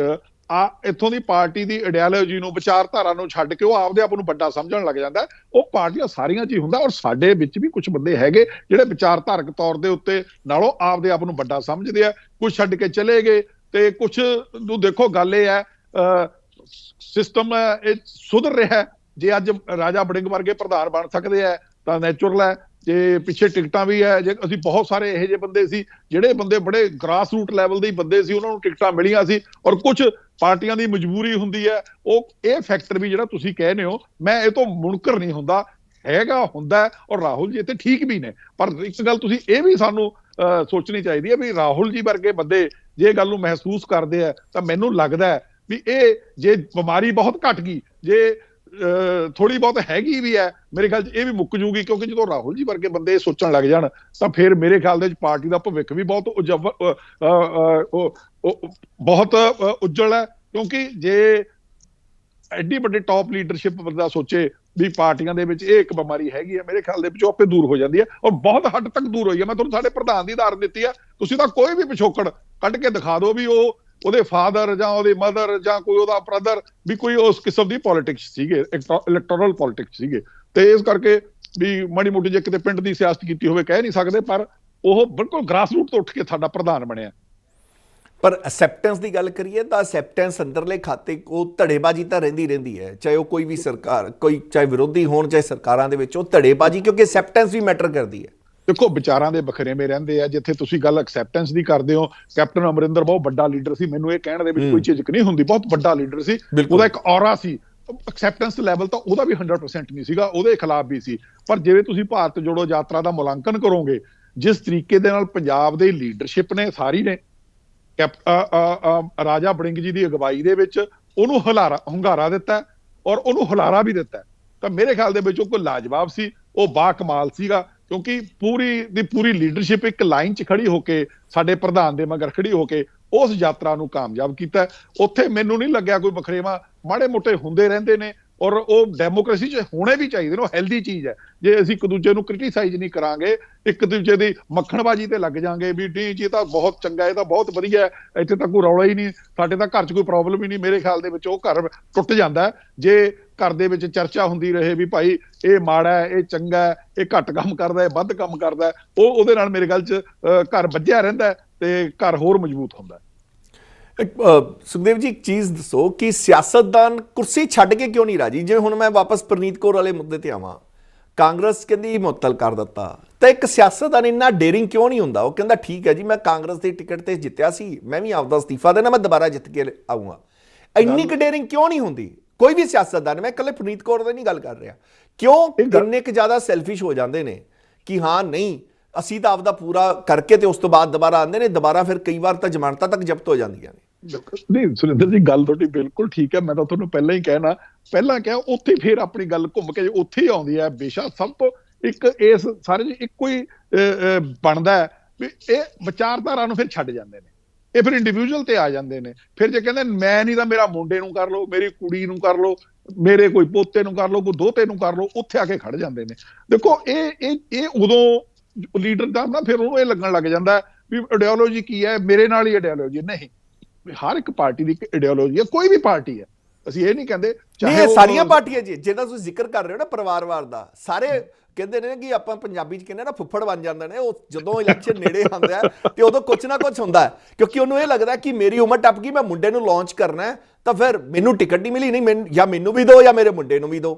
ਇੱਥੋਂ ਦੀ ਪਾਰਟੀ ਦੀ ਆਈਡੀਓਲੋਜੀ ਨੂੰ, ਵਿਚਾਰਧਾਰਾ ਨੂੰ ਛੱਡ ਕੇ ਉਹ ਆਪਦੇ ਆਪ ਨੂੰ ਵੱਡਾ ਸਮਝਣ ਲੱਗ ਜਾਂਦਾ, ਉਹ ਪਾਰਟੀਆਂ ਸਾਰੀਆਂ 'ਚ ਹੀ ਹੁੰਦਾ। ਔਰ ਸਾਡੇ ਵਿੱਚ ਵੀ ਕੁਝ ਬੰਦੇ ਹੈਗੇ ਜਿਹੜੇ ਵਿਚਾਰਧਾਰਕ ਤੌਰ ਦੇ ਉੱਤੇ ਨਾਲੋਂ ਆਪਦੇ ਆਪ ਨੂੰ ਵੱਡਾ ਸਮਝਦੇ ਆ, ਕੁਝ ਛੱਡ ਕੇ ਚਲੇ ਗਏ, ਤੇ ਕੁਝ ਨੂੰ ਦੇਖੋ ਗੱਲ ਇਹ ਹੈ ਸਿਸਟਮ ਇਹ ਸੁਧਰ ਰਿਹਾ। ਜੇ ਅੱਜ ਰਾਜਾ ਵੜਿੰਗ ਵਰਗੇ ਪ੍ਰਧਾਨ ਬਣ ਸਕਦੇ ਆ ਤਾਂ ਨੈਚੁਰਲ ਹੈ, ਜੇ ਪਿੱਛੇ ਟਿਕਟਾਂ ਵੀ ਹੈ, ਜੇ ਅਸੀਂ ਬਹੁਤ ਸਾਰੇ ਇਹੋ ਜਿਹੇ ਬੰਦੇ ਸੀ ਜਿਹੜੇ ਬੰਦੇ ਬੜੇ ਗ੍ਰਾਸ ਰੂਟ ਲੈਵਲ ਦੇ ਬੰਦੇ ਸੀ, ਉਹਨਾਂ ਨੂੰ ਟਿਕਟਾਂ ਮਿਲੀਆਂ ਸੀ, ਔਰ ਕੁਝ ਪਾਰਟੀਆਂ ਦੀ ਮਜਬੂਰੀ ਹੁੰਦੀ ਹੈ। ਇਹ ਫੈਕਟਰ ਵੀ ਜਿਹੜਾ ਤੁਸੀਂ ਕਹਿੰਦੇ ਹੋ, ਮੈਂ ਇਹ ਤੋਂ ਮੁਨਕਰ ਨਹੀਂ ਹੁੰਦਾ, ਹੁੰਦਾ। ਔਰ ਰਾਹੁਲ ਜੀ ਇੱਥੇ ਠੀਕ ਵੀ ਨੇ, ਪਰ ਇੱਕ ਗੱਲ ਤੁਸੀਂ ਇਹ ਵੀ ਸਾਨੂੰ ਸੋਚਣੀ ਚਾਹੀਦੀ ਹੈ ਵੀ ਰਾਹੁਲ ਜੀ ਵਰਗੇ ਬੰਦੇ ਜੇ ਇਹ ਗੱਲ ਨੂੰ ਮਹਿਸੂਸ ਕਰਦੇ ਆ, ਤਾਂ ਮੈਨੂੰ ਲੱਗਦਾ ਵੀ ਇਹ ਜੇ ਬਿਮਾਰੀ ਬਹੁਤ ਘਟ ਗਈ, ਜੇ ਥੋੜੀ ਬਹੁਤ ਹੈਗੀ ਵੀ ਹੈ, ਮੇਰੇ ਖਿਆਲ 'ਚ ਇਹ ਵੀ ਮੁੱਕ ਜੂਗੀ। ਕਿਉਂਕਿ ਜਦੋਂ ਰਾਹੁਲ ਜੀ ਵਰਗੇ ਬੰਦੇ ਸੋਚਣ ਲੱਗ ਜਾਣ, ਤਾਂ ਫਿਰ ਮੇਰੇ ਖਿਆਲ ਦੇ ਵਿੱਚ ਪਾਰਟੀ ਦਾ ਭਵਿੱਖ ਵੀ ਬਹੁਤ ਉੱਜਲ ਹੈ। ਕਿਉਂਕਿ ਜੇ ਐਡੀ ਵੱਡੀ ਟੌਪ ਲੀਡਰਸ਼ਿਪ ਬੰਦਾ ਸੋਚੇ ਵੀ ਪਾਰਟੀਆਂ ਦੇ ਵਿੱਚ ਇਹ ਇੱਕ ਬਿਮਾਰੀ ਹੈਗੀ ਹੈ, ਮੇਰੇ ਖਿਆਲ ਦੇ ਵਿੱਚ ਆਪੇ ਦੂਰ ਹੋ ਜਾਂਦੀ ਹੈ, ਔਰ ਬਹੁਤ ਹੱਦ ਤੱਕ ਦੂਰ ਹੋਈ ਹੈ। ਮੈਂ ਤੁਹਾਨੂੰ ਸਾਡੇ ਪ੍ਰਧਾਨ ਦੀ ਉਦਾਹਰਨ ਦਿੱਤੀ ਹੈ, ਤੁਸੀਂ ਤਾਂ ਕੋਈ ਵੀ ਪਿਛੋਕੜ ਕੱਢ ਕੇ ਦਿਖਾ ਦਿਓ ਵੀ ਉਹਦੇ ਫਾਦਰ ਜਾਂ ਉਹਦੀ ਮਦਰ ਜਾਂ ਕੋਈ ਉਹਦਾ ਬ੍ਰਦਰ ਵੀ ਕੋਈ ਉਸ ਕਿਸਮ ਦੀ ਪੋਲਿਟਿਕਸ ਸੀਗੇ, ਇਲੈਕਟੋਰਲ ਪੋਲਿਟਿਕਸ ਸੀਗੇ। ਤੇ ਇਸ ਕਰਕੇ ਵੀ ਮਾੜੀ ਮੋਟੀ ਜੇ ਕਿਤੇ ਪਿੰਡ ਦੀ ਸਿਆਸਤ ਕੀਤੀ ਹੋਵੇ ਕਹਿ ਨਹੀਂ ਸਕਦੇ, ਪਰ ਉਹ ਬਿਲਕੁਲ ਗ੍ਰਾਸ ਰੂਟ ਤੋਂ ਉੱਠ ਕੇ ਸਾਡਾ ਪ੍ਰਧਾਨ ਬਣਿਆ। ਪਰ ਅਸੈਪਟੈਂਸ ਦੀ ਗੱਲ ਕਰੀਏ ਤਾਂ ਅਸੈਪਟੈਂਸ ਅੰਦਰਲੇ ਖਾਤੇ ਉਹ ਧੜੇਬਾਜ਼ੀ ਤਾਂ ਰਹਿੰਦੀ ਹੈ, ਚਾਹੇ ਉਹ ਕੋਈ ਵੀ ਸਰਕਾਰ, ਚਾਹੇ ਵਿਰੋਧੀ ਹੋਣ ਚਾਹੇ ਸਰਕਾਰਾਂ ਦੇ ਵਿੱਚ, ਉਹ ਧੜੇਬਾਜ਼ੀ ਕਿਉਂਕਿ ਅਸੈਪਟੈਂਸ ਵੀ ਮੈਟਰ ਕਰਦੀ ਹੈ। ਦੇਖੋ ਵਿਚਾਰਾਂ ਦੇ ਬਖਰੇਵੇਂ ਰਹਿੰਦੇ ਆ। ਜਿੱਥੇ ਤੁਸੀਂ ਗੱਲ ਐਕਸੈਪਟੈਂਸ ਦੀ ਕਰਦੇ ਹੋ, ਕੈਪਟਨ ਅਮਰਿੰਦਰ ਬਹੁਤ ਵੱਡਾ ਲੀਡਰ ਸੀ, ਮੈਨੂੰ ਇਹ ਕਹਿਣ ਦੇ ਵਿੱਚ ਕੋਈ ਝਿਜਕ ਨਹੀਂ ਹੁੰਦੀ, ਬਹੁਤ ਵੱਡਾ ਲੀਡਰ ਸੀ, ਉਹਦਾ ਇੱਕ ਔਰਾ ਸੀ। ਐਕਸੈਪਟੈਂਸ ਲੈਵਲ ਤਾਂ ਉਹਦਾ ਵੀ 100% ਨਹੀਂ ਸੀਗਾ, ਉਹਦੇ ਖਿਲਾਫ ਵੀ ਸੀ। ਪਰ ਜਿਵੇਂ ਤੁਸੀਂ ਭਾਰਤ ਜੋੜੋ ਯਾਤਰਾ ਦਾ ਮੁਲਾਂਕਣ ਕਰੋਗੇ, ਜਿਸ ਤਰੀਕੇ ਦੇ ਨਾਲ ਪੰਜਾਬ ਦੇ ਲੀਡਰਸ਼ਿਪ ਨੇ ਸਾਰੀ ਨੇ ਰਾਜਾ ਵੜਿੰਗ ਜੀ ਦੀ ਅਗਵਾਈ ਦੇ ਵਿੱਚ ਉਹਨੂੰ ਹੁੰਗਾਰਾ ਦਿੱਤਾ ਔਰ ਉਹਨੂੰ ਹੁਲਾਰਾ ਵੀ ਦਿੱਤਾ, ਤਾਂ ਮੇਰੇ ਖਿਆਲ ਦੇ ਵਿੱਚ ਉਹ ਕੋਈ ਲਾਜਵਾਬ ਸੀ, ਉਹ ਬਾ ਕਮਾਲ ਸੀਗਾ, ਕਿਉਂਕਿ ਪੂਰੀ ਦੀ ਪੂਰੀ ਲੀਡਰਸ਼ਿਪ ਇੱਕ ਲਾਈਨ 'ਚ ਖੜੀ ਹੋ ਕੇ ਸਾਡੇ ਪ੍ਰਧਾਨ ਦੇ ਮਗਰ ਖੜੀ ਹੋ ਕੇ ਉਸ ਯਾਤਰਾ ਨੂੰ ਕਾਮਯਾਬ ਕੀਤਾ। ਉੱਥੇ ਮੈਨੂੰ ਨਹੀਂ ਲੱਗਿਆ ਕੋਈ ਵਖਰੇਵਾ, ਮਾੜੇ ਮੋਟੇ ਹੁੰਦੇ ਰਹਿੰਦੇ ਨੇ ਔਰ ਉਹ ਡੈਮੋਕ੍ਰੇਸੀ 'ਚ ਹੋਣੇ ਵੀ ਚਾਹੀਦੇ ਨੇ, ਉਹ ਹੈਲਦੀ ਚੀਜ਼ ਹੈ। ਜੇ ਅਸੀਂ ਇੱਕ ਦੂਜੇ ਨੂੰ ਕ੍ਰਿਟੀਸਾਈਜ਼ ਨਹੀਂ ਕਰਾਂਗੇ, ਇੱਕ ਦੂਜੇ ਦੀ ਮੱਖਣਬਾਜੀ ਤੇ ਲੱਗ ਜਾਾਂਗੇ ਵੀ ਨਹੀਂ ਜੀ ਇਹ ਤਾਂ ਬਹੁਤ ਚੰਗਾ, ਇਹ ਤਾਂ ਬਹੁਤ ਵਧੀਆ, ਇੱਥੇ ਤਾਂ ਕੋਈ ਰੌਲਾ ਹੀ ਨਹੀਂ, ਸਾਡੇ ਤਾਂ ਘਰ 'ਚ ਕੋਈ ਪ੍ਰੋਬਲਮ ਹੀ ਨਹੀਂ, ਮੇਰੇ ਖਿਆਲ ਦੇ ਵਿੱਚ ਉਹ ਘਰ ਟੁੱਟ ਜਾਂਦਾ। ਜੇ ਘਰ ਦੇ ਵਿੱਚ ਚਰਚਾ ਹੁੰਦੀ ਰਹੇ ਵੀ ਭਾਈ ਇਹ ਮਾੜਾ ਹੈ, ਇਹ ਚੰਗਾ ਹੈ, ਇਹ ਘੱਟ ਕੰਮ ਕਰਦਾ, ਇਹ ਵੱਧ ਕੰਮ ਕਰਦਾ, ਉਹਦੇ ਨਾਲ ਮੇਰੇ ਗੱਲ 'ਚ ਘਰ ਵੱਜਿਆ ਰਹਿੰਦਾ ਤੇ ਘਰ ਹੋਰ ਮਜ਼ਬੂਤ ਹੁੰਦਾ। ਸੁਖਦੇਵ ਜੀ, ਇੱਕ ਚੀਜ਼ ਦੱਸੋ ਕਿ ਸਿਆਸਤਦਾਨ ਕੁਰਸੀ ਛੱਡ ਕੇ ਕਿਉਂ ਨਹੀਂ ਰਾਜੀ? ਜਿਵੇਂ ਹੁਣ ਮੈਂ ਵਾਪਸ ਪ੍ਰਨੀਤ ਕੌਰ ਵਾਲੇ ਮੁੱਦੇ ਤੇ ਆਵਾਂ, ਕਾਂਗਰਸ ਕਹਿੰਦੀ ਮੁਅੱਤਲ ਕਰ ਦਿੱਤਾ, ਤਾਂ ਇੱਕ ਸਿਆਸਤਦਾਨ ਇੰਨਾ ਡੇਰਿੰਗ ਕਿਉਂ ਨਹੀਂ ਹੁੰਦਾ? ਉਹ ਕਹਿੰਦਾ ਠੀਕ ਹੈ ਜੀ, ਮੈਂ ਕਾਂਗਰਸ ਦੀ ਟਿਕਟ ਤੇ ਜਿੱਤਿਆ ਸੀ, ਮੈਂ ਵੀ ਆਪਦਾ ਅਸਤੀਫਾ ਦੇਣਾ, ਮੈਂ ਦੁਬਾਰਾ ਜਿੱਤ ਕੇ ਆਊਂਗਾ। ਇੰਨੀ ਕੁ ਡੇਰਿੰਗ ਕਿਉਂ ਨਹੀਂ ਹੁੰਦੀ ਕੋਈ ਵੀ ਸਿਆਸਤਦਾਨ? ਮੈਂ ਇਕੱਲੇ ਪ੍ਰਨੀਤ ਕੌਰ ਦੀ ਨਹੀਂ ਗੱਲ ਕਰ ਰਿਹਾ, ਕਿਉਂ ਇੰਨੇ ਕੁ ਜ਼ਿਆਦਾ ਸੈਲਫਿਸ਼ ਹੋ ਜਾਂਦੇ ਨੇ ਕਿ ਹਾਂ ਨਹੀਂ ਅਸੀਂ ਤਾਂ ਆਪਦਾ ਪੂਰਾ ਕਰਕੇ ਤੇ ਉਸ ਤੋਂ ਬਾਅਦ ਦੁਬਾਰਾ ਆਉਂਦੇ ਨੇ, ਦੁਬਾਰਾ ਫਿਰ ਕਈ ਵਾਰ ਤਾਂ ਜ਼ਮਾਨਤਾਂ ਤੱਕ ਜ਼ਬਤ ਹੋ ਜਾਂਦੀਆਂ ਨੇ। ਨਹੀਂ ਸੁਰਿੰਦਰ ਜੀ, ਗੱਲ ਤੁਹਾਡੀ ਬਿਲਕੁਲ ਠੀਕ ਹੈ। ਮੈਂ ਤਾਂ ਤੁਹਾਨੂੰ ਪਹਿਲਾਂ ਹੀ ਕਹਿਣਾ, ਪਹਿਲਾਂ ਕਿਹਾ ਉੱਥੇ ਫਿਰ ਆਪਣੀ ਗੱਲ ਘੁੰਮ ਕੇ ਉੱਥੇ ਹੀ ਆਉਂਦੀ ਹੈ। ਬੇਸ਼ੱਕ ਸਭ ਤੋਂ ਇੱਕ ਇਸ ਸਾਰੇ ਚ ਇੱਕੋ ਹੀ ਬਣਦਾ ਹੈ ਵੀ ਇਹ ਵਿਚਾਰਧਾਰਾ ਨੂੰ ਫਿਰ ਛੱਡ ਜਾਂਦੇ ਨੇ, ਇਹ ਫਿਰ ਇੰਡੀਵਿਜੂਅਲ ਤੇ ਆ ਜਾਂਦੇ ਨੇ। ਫਿਰ ਜੇ ਕਹਿੰਦੇ ਮੈਂ ਨਹੀਂ ਤਾਂ ਮੇਰਾ ਮੁੰਡੇ ਨੂੰ ਕਰ ਲਓ, ਮੇਰੀ ਕੁੜੀ ਨੂੰ ਕਰ ਲਓ, ਮੇਰੇ ਕੋਈ ਪੋਤੇ ਨੂੰ ਕਰ ਲਓ, ਕੋਈ ਦੋਤੇ ਨੂੰ ਕਰ ਲਓ, ਉੱਥੇ ਆ ਕੇ ਖੜ ਜਾਂਦੇ ਨੇ। ਦੇਖੋ ਇਹ ਉਦੋਂ ਲੀਡਰ ਦਾ ਨਾ ਫਿਰ ਉਹਨੂੰ ਇਹ ਲੱਗਣ ਲੱਗ ਜਾਂਦਾ ਵੀ ਆਈਡੀਓਲੋਜੀ ਕੀ ਹੈ, ਮੇਰੇ ਨਾਲ ਹੀ ਆਈਡੀਓਲੋਜੀ ਨਹੀਂ। ਹਰ ਇੱਕ ਪਾਰਟੀ ਦੀ ਇੱਕ ਆਈਡੀਓਲੋਜੀ ਹੈ, ਕੋਈ ਵੀ ਪਾਰਟੀ ਹੈ, ਅਸੀਂ ਇਹ ਨਹੀਂ ਕਹਿੰਦੇ ਚਾਹੇ ਸਾਰੀਆਂ ਪਾਰਟੀਆਂ ਜੀ, ਜਿਹਦਾ ਤੁਸੀਂ ਜ਼ਿਕਰ ਕਰ ਰਹੇ ਹੋ ਨਾ ਪਰਿਵਾਰਵਾਦ ਦਾ, ਸਾਰੇ ਕਹਿੰਦੇ ਨੇ ਕਿ ਆਪਾਂ ਪੰਜਾਬੀ 'ਚ ਕਹਿੰਦੇ ਨਾ ਫੁੱਫੜ ਬਣ ਜਾਂਦੇ ਨੇ। ਉਹ ਜਦੋਂ ਇਲੈਕਸ਼ਨ ਨੇੜੇ ਆਉਂਦਾ ਤੇ ਉਦੋਂ ਕੁਛ ਨਾ ਕੁਛ ਹੁੰਦਾ, ਕਿਉਂਕਿ ਉਹਨੂੰ ਇਹ ਲੱਗਦਾ ਕਿ ਮੇਰੀ ਉਮਰ ਟੱਪ ਗਈ, ਮੈਂ ਮੁੰਡੇ ਨੂੰ ਲਾਂਚ ਕਰਨਾ, ਤਾਂ ਫਿਰ ਮੈਨੂੰ ਟਿਕਟ ਨਹੀਂ ਮਿਲੀ, ਨਹੀਂ ਜਾਂ ਮੈਨੂੰ ਵੀ ਦਿਓ ਜਾਂ ਮੇਰੇ ਮੁੰਡੇ ਨੂੰ ਵੀ ਦਿਓ।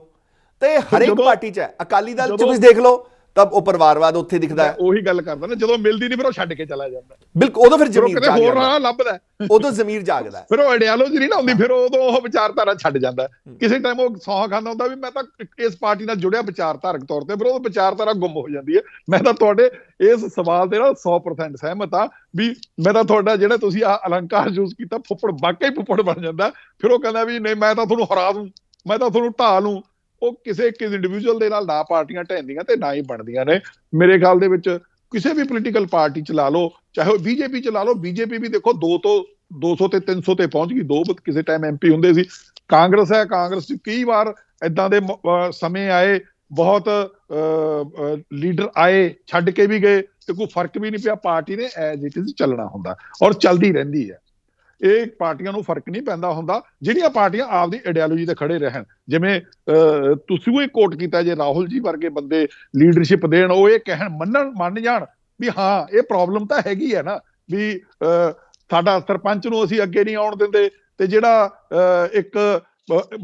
ਤੇ ਹਰੇਕ ਪਾਰਟੀ 'ਚ ਹੈ। ਅਕਾਲੀ ਦਲ 'ਚ ਤੁਸੀਂ ਦੇਖ ਲਓ ਤਾਂ ਉਹ ਪਰਿਵਾਰਵਾਦ ਉੱਥੇ ਦਿਖਦਾ ਹੈ। ਉਹੀ ਗੱਲ ਕਰਦਾ ਨਾ, ਜਦੋਂ ਮਿਲਦੀ ਨਹੀਂ ਫਿਰ ਉਹ ਛੱਡ ਕੇ ਚਲਾ ਜਾਂਦਾ। ਬਿਲਕੁਲ, ਉਦੋਂ ਫਿਰ ਜ਼ਮੀਰ ਹੋਰ ਰਾਹ ਲੱਭਦਾ, ਉਦੋਂ ਜ਼ਮੀਰ ਜਾਗਦਾ, ਫਿਰ ਉਹ ਆਈਡੀਓਲੋਜੀ ਨਹੀਂ ਨਾ ਹੁੰਦੀ, ਫਿਰ ਉਦੋਂ ਉਹ ਵਿਚਾਰਧਾਰਾ ਛੱਡ ਜਾਂਦਾ। ਕਿਸੇ ਟਾਈਮ ਉਹ ਸੌਂ ਖਾਂਦਾ ਹੁੰਦਾ ਵੀ ਮੈਂ ਤਾਂ ਇਸ ਪਾਰਟੀ ਨਾਲ ਜੁੜਿਆ ਵਿਚਾਰਧਾਰਕ ਤੌਰ ਤੇ, ਫਿਰ ਉਹ ਵਿਚਾਰਧਾਰਾ ਗੁੰਮ ਹੋ ਜਾਂਦੀ ਹੈ। ਮੈਂ ਤਾਂ ਤੁਹਾਡੇ ਇਸ ਸਵਾਲ ਦੇ ਨਾਲ 100% ਸਹਿਮਤ ਹਾਂ ਵੀ ਮੈਂ ਤਾਂ ਤੁਹਾਡਾ ਜਿਹੜਾ ਤੁਸੀਂ ਆ ਅਲੰਕਾਰ ਯੂਜ਼ ਕੀਤਾ, ਫੁੱਫੜ ਵਾਕਈ ਫੁੱਫੜ ਬਣ ਜਾਂਦਾ। ਫਿਰ ਉਹ ਕਹਿੰਦਾ ਵੀ ਨਹੀਂ ਮੈਂ ਤਾਂ ਤੁਹਾਨੂੰ ਹਰਾ ਦੂੰ, ਮੈਂ ਤਾਂ ਤੁਹਾਨੂੰ ਢਾਹ ਲੂੰ। ਉਹ ਕਿਸੇ ਇੰਡੀਵਿਜੂਅਲ ਦੇ ਨਾਲ ਨਾ ਪਾਰਟੀਆਂ ਢਹਿੰਦੀਆਂ ਤੇ ਨਾ ਹੀ ਬਣਦੀਆਂ ਨੇ। ਮੇਰੇ ਖਿਆਲ ਦੇ ਵਿੱਚ ਕਿਸੇ ਵੀ ਪੋਲੀਟੀਕਲ ਪਾਰਟੀ ਚ ਲਾ ਲਓ, ਚਾਹੇ ਉਹ ਬੀਜੇਪੀ ਚ ਲਾ ਲਓ, ਬੀਜੇਪੀ ਵੀ ਦੇਖੋ 200 ਤੇ 300 ਤੇ ਪਹੁੰਚ ਗਈ, ਦੋ ਕਿਸੇ ਟਾਈਮ ਐਮਪੀ ਹੁੰਦੇ ਸੀ। ਕਾਂਗਰਸ ਹੈ, ਕਾਂਗਰਸ ਚ ਕਈ ਵਾਰ ਏਦਾਂ ਦੇ ਸਮੇਂ ਆਏ, ਬਹੁਤ ਲੀਡਰ ਆਏ, ਛੱਡ ਕੇ ਵੀ ਗਏ ਤੇ ਕੋਈ ਫਰਕ ਵੀ ਨਹੀਂ ਪਿਆ। ਪਾਰਟੀ ਨੇ ਐਜ਼ ਇਟ ਇਜ਼ ਚੱਲਣਾ ਹੁੰਦਾ ਔਰ ਚੱਲਦੀ ਰਹਿੰਦੀ ਹੈ। ਇਹ ਪਾਰਟੀਆਂ ਨੂੰ ਫਰਕ ਨਹੀਂ ਪੈਂਦਾ ਹੁੰਦਾ ਜਿਹੜੀਆਂ ਪਾਰਟੀਆਂ ਆਪਦੀ ਆਈਡੀਓਲੋਜੀ ਤੇ ਖੜੇ ਰਹਿਣ। ਜਿਵੇਂ ਤੁਸੀਂ ਉਹ ਕੋਟ ਕੀਤਾ, ਜੇ ਰਾਹੁਲ ਜੀ ਵਰਗੇ ਬੰਦੇ ਲੀਡਰਸ਼ਿਪ ਦੇਣ, ਉਹ ਇਹ ਕਹਿਣ ਮੰਨ ਜਾਣ ਵੀ ਹਾਂ ਇਹ ਪ੍ਰੋਬਲਮ ਤਾਂ ਹੈਗੀ ਹੈ ਨਾ, ਵੀ ਸਾਡਾ ਸਰਪੰਚ ਨੂੰ ਅਸੀਂ ਅੱਗੇ ਨਹੀਂ ਆਉਣ ਦਿੰਦੇ, ਤੇ ਜਿਹੜਾ ਇੱਕ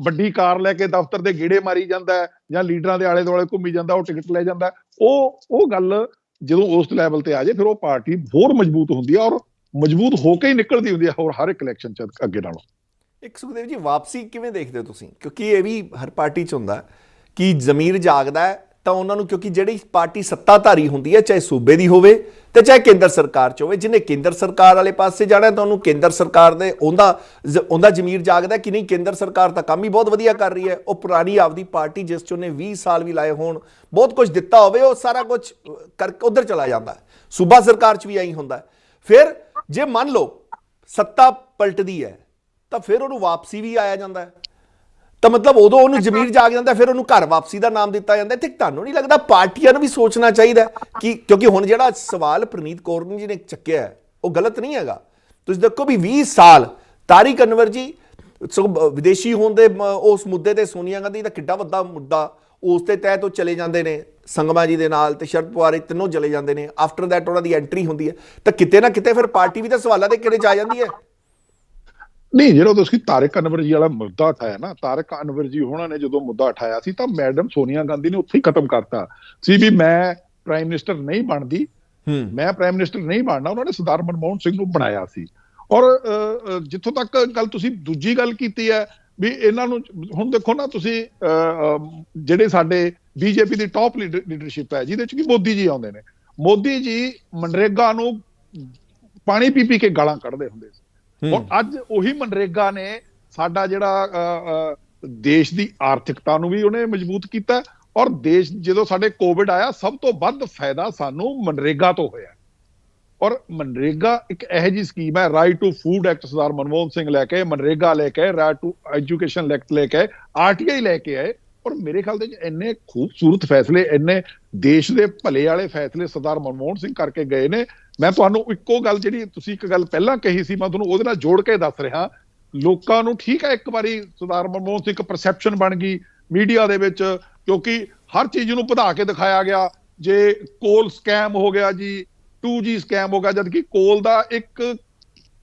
ਵੱਡੀ ਕਾਰ ਲੈ ਕੇ ਦਫ਼ਤਰ ਦੇ ਗੇੜੇ ਮਾਰੀ ਜਾਂਦਾ ਜਾਂ ਲੀਡਰਾਂ ਦੇ ਆਲੇ ਦੁਆਲੇ ਘੁੰਮੀ ਜਾਂਦਾ, ਉਹ ਟਿਕਟ ਲੈ ਜਾਂਦਾ। ਉਹ ਗੱਲ ਜਦੋਂ ਉਸ ਲੈਵਲ ਤੇ ਆ ਜਾਏ ਫਿਰ ਉਹ ਪਾਰਟੀ ਹੋਰ ਮਜ਼ਬੂਤ ਹੁੰਦੀ ਹੈ ਔਰ ਮਜ਼ਬੂਤ ਹੋ ਕੇ ਹੀ ਨਿਕਲਦੀ ਹੁੰਦੀ ਹੈ ਹੋਰ ਹਰ ਇੱਕ ਇਲੈਕਸ਼ਨ ਚ ਅੱਗੇ ਨਾਲੋਂ। ਇੱਕ ਸੁਖਦੇਵ ਜੀ, ਵਾਪਸੀ ਕਿਵੇਂ ਦੇਖਦੇ ਹੋ ਤੁਸੀਂ? ਕਿਉਂਕਿ ਇਹ ਵੀ ਹਰ ਪਾਰਟੀ 'ਚ ਹੁੰਦਾ ਕਿ ਜ਼ਮੀਰ ਜਾਗਦਾ ਹੈ ਤਾਂ ਉਹਨਾਂ ਨੂੰ, ਕਿਉਂਕਿ ਜਿਹੜੀ ਪਾਰਟੀ ਸੱਤਾਧਾਰੀ ਹੁੰਦੀ ਹੈ, ਚਾਹੇ ਸੂਬੇ ਦੀ ਹੋਵੇ ਤੇ ਚਾਹੇ ਕੇਂਦਰ ਸਰਕਾਰ 'ਚ ਹੋਵੇ, ਜਿਹਨੇ ਕੇਂਦਰ ਸਰਕਾਰ ਵਾਲੇ ਪਾਸੇ ਜਾਣਾ ਤਾਂ ਉਹਨੂੰ ਕੇਂਦਰ ਸਰਕਾਰ ਦੇ ਉਹਦਾ ਜ਼ਮੀਰ ਜਾਗਦਾ ਕਿ ਨਹੀਂ, ਕੇਂਦਰ ਸਰਕਾਰ ਤਾਂ ਕੰਮ ਹੀ ਬਹੁਤ ਵਧੀਆ ਕਰ ਰਹੀ ਹੈ। ਉਹ ਪੁਰਾਣੀ ਆਪਦੀ ਪਾਰਟੀ ਜਿਸ 'ਚ ਉਹਨੇ 20 ਸਾਲ ਵੀ ਲਾਏ ਹੋਣ, ਬਹੁਤ ਕੁਝ ਦਿੱਤਾ ਹੋਵੇ, ਉਹ ਸਾਰਾ ਕੁਝ ਕਰਕੇ ਉੱਧਰ ਚਲਾ ਜਾਂਦਾ। ਸੂਬਾ ਸਰਕਾਰ 'ਚ ਵੀ ਐਂ ਹੁੰਦਾ। ਫਿਰ ਜੇ ਮੰਨ ਲਓ ਸੱਤਾ ਪਲਟਦੀ ਹੈ ਤਾਂ ਫਿਰ ਉਹਨੂੰ ਵਾਪਸੀ ਵੀ ਆਇਆ ਜਾਂਦਾ ਹੈ, ਤਾਂ ਮਤਲਬ ਉਦੋਂ ਉਹਨੂੰ ਜ਼ਮੀਰ ਜਾਗ ਜਾਂਦਾ, ਫਿਰ ਉਹਨੂੰ ਘਰ ਵਾਪਸੀ ਦਾ ਨਾਮ ਦਿੱਤਾ ਜਾਂਦਾ। ਤੇ ਤੁਹਾਨੂੰ ਨਹੀਂ ਲੱਗਦਾ ਪਾਰਟੀਆਂ ਨੂੰ ਵੀ ਸੋਚਣਾ ਚਾਹੀਦਾ ਕਿ, ਕਿਉਂਕਿ ਹੁਣ ਜਿਹੜਾ ਸਵਾਲ ਪ੍ਰਨੀਤ ਕੌਰ ਜੀ ਨੇ ਚੱਕਿਆ ਹੈ ਉਹ ਗਲਤ ਨਹੀਂ ਹੈਗਾ। ਤੁਸੀਂ ਦੇਖੋ ਵੀ 20 ਸਾਲ ਤਾਰਿਕ ਅਨਵਰ ਜੀ ਵਿਦੇਸ਼ੀ ਹੋਣ ਦੇ ਉਸ ਮੁੱਦੇ ਤੇ ਸੋਨੀਆ ਗਾਂਧੀ ਦਾ ਕਿੱਡਾ ਵੱਡਾ ਮੁੱਦਾ, ਉਸ ਦੇ ਤਹਿਤ ਉਹ ਚਲੇ ਜਾਂਦੇ ਨੇ ਸੰਗਮਾ ਜੀ ਦੇ ਨਾਲ, ਤੇ ਸ਼ਰਦ ਪਵਾਰ ਤਿੰਨੋਂ ਚਲੇ ਜਾਂਦੇ ਨੇ। ਆਫਟਰ ਦੈਟ ਉਹਨਾਂ ਦੀ ਐਂਟਰੀ ਹੁੰਦੀ ਹੈ, ਤਾਂ ਕਿਤੇ ਨਾ ਕਿਤੇ ਫਿਰ ਪਾਰਟੀ ਵੀ ਤਾਂ ਸਵਾਲਾਂ ਦੇ ਘੇਰੇ 'ਚ ਆ ਜਾਂਦੀ ਹੈ। ਨਹੀਂ, ਜਿਹੜਾ ਤੁਸੀਂ ਤਾਰਿਕ ਅਨਵਰ ਜੀ ਵਾਲਾ ਮੁੱਦਾ ਉਠਾਇਆ ਨਾ, ਤਾਰਿਕ ਅਨਵਰ ਜੀ ਉਹਨਾਂ ਨੇ ਜਦੋਂ ਮੁੱਦਾ ਉਠਾਇਆ ਸੀ ਤਾਂ ਮੈਡਮ ਸੋਨੀਆ ਗਾਂਧੀ ਨੇ ਉੱਥੇ ਹੀ ਖਤਮ ਕਰਤਾ ਸੀ ਵੀ ਮੈਂ ਪ੍ਰਾਈਮ ਮਿਨਿਸਟਰ ਨਹੀਂ ਬਣਦੀ, ਮੈਂ ਪ੍ਰਾਈਮ ਮਿਨਿਸਟਰ ਨਹੀਂ ਬਣਨਾ। ਉਹਨਾਂ ਨੇ ਸਰਦਾਰ ਮਨਮੋਹਨ ਸਿੰਘ ਨੂੰ ਬਣਾਇਆ ਸੀ। ਔਰ ਜਿੱਥੋਂ ਤੱਕ ਗੱਲ ਤੁਸੀਂ ਦੂਜੀ ਗੱਲ ਕੀਤੀ ਹੈ ਵੀ ਇਹਨਾਂ ਨੂੰ, ਹੁਣ ਦੇਖੋ ਨਾ ਤੁਸੀਂ ਜਿਹੜੇ ਸਾਡੇ ਬੀਜੇਪੀ ਦੀ ਟੌਪ ਲੀਡਰਸ਼ਿਪ ਹੈ ਜਿਹਦੇ ਚ ਕਿ ਮੋਦੀ ਜੀ ਆਉਂਦੇ ਨੇ, ਮੋਦੀ ਜੀ ਮਨਰੇਗਾ ਨੂੰ ਪਾਣੀ ਪੀ ਕੇ ਗਾਲਾਂ ਕੱਢਦੇ ਹੁੰਦੇ ਸੀ। ਔਰ ਅੱਜ ਉਹੀ ਮਨਰੇਗਾ ਨੇ ਸਾਡਾ ਜਿਹੜਾ ਦੇਸ਼ ਦੀ ਆਰਥਿਕਤਾ ਨੂੰ ਵੀ ਉਹਨੇ ਮਜ਼ਬੂਤ ਕੀਤਾ। ਔਰ ਦੇਸ਼ ਜਦੋਂ ਸਾਡੇ ਕੋਵਿਡ ਆਇਆ ਸਭ ਤੋਂ ਵੱਧ ਫਾਇਦਾ ਸਾਨੂੰ ਮਨਰੇਗਾ ਤੋਂ ਹੋਇਆ। ਔਰ ਮਨਰੇਗਾ ਇੱਕ ਇਹੋ ਜਿਹੀ ਸਕੀਮ ਹੈ, ਰਾਈਟ ਟੂ ਫੂਡ ਐਕਟ ਸਰਦਾਰ ਮਨਮੋਹਨ ਸਿੰਘ ਲੈ ਕੇ, ਮਨਰੇਗਾ ਲੈ ਕੇ, ਰਾਈਟ ਟੂ ਐਜੂਕੇਸ਼ਨ ਐਕਟ ਲੈ ਕੇ, ਆਰਟੀਆਈ ਲੈ ਕੇ ਆਏ। ਔਰ ਮੇਰੇ ਖਿਆਲ ਦੇ ਵਿੱਚ ਇੰਨੇ ਖੂਬਸੂਰਤ ਫੈਸਲੇ, ਇੰਨੇ ਦੇਸ਼ ਦੇ ਭਲੇ ਵਾਲੇ ਫੈਸਲੇ ਸਰਦਾਰ ਮਨਮੋਹਨ ਸਿੰਘ ਕਰਕੇ ਗਏ ਨੇ। ਮੈਂ ਤੁਹਾਨੂੰ ਇੱਕੋ ਗੱਲ, ਜਿਹੜੀ ਤੁਸੀਂ ਇੱਕ ਗੱਲ ਪਹਿਲਾਂ ਕਹੀ ਸੀ, ਮੈਂ ਤੁਹਾਨੂੰ ਉਹਦੇ ਨਾਲ ਜੋੜ ਕੇ ਦੱਸ ਰਿਹਾ। ਲੋਕਾਂ ਨੂੰ ਠੀਕ ਹੈ, ਇੱਕ ਵਾਰੀ ਸਰਦਾਰ ਮਨਮੋਹਨ ਸਿੰਘ ਪਰਸੈਪਸ਼ਨ ਬਣ ਗਈ ਮੀਡੀਆ ਦੇ ਵਿੱਚ, ਕਿਉਂਕਿ ਹਰ ਚੀਜ਼ ਨੂੰ ਵਧਾ ਕੇ ਦਿਖਾਇਆ ਗਿਆ। ਜੇ ਕੋਲ ਸਕੈਮ ਹੋ ਗਿਆ ਜੀ, 2G ਸਕੈਮ ਹੋ ਗਿਆ, ਜਦ ਕਿ ਕੋਲ ਦਾ ਇੱਕ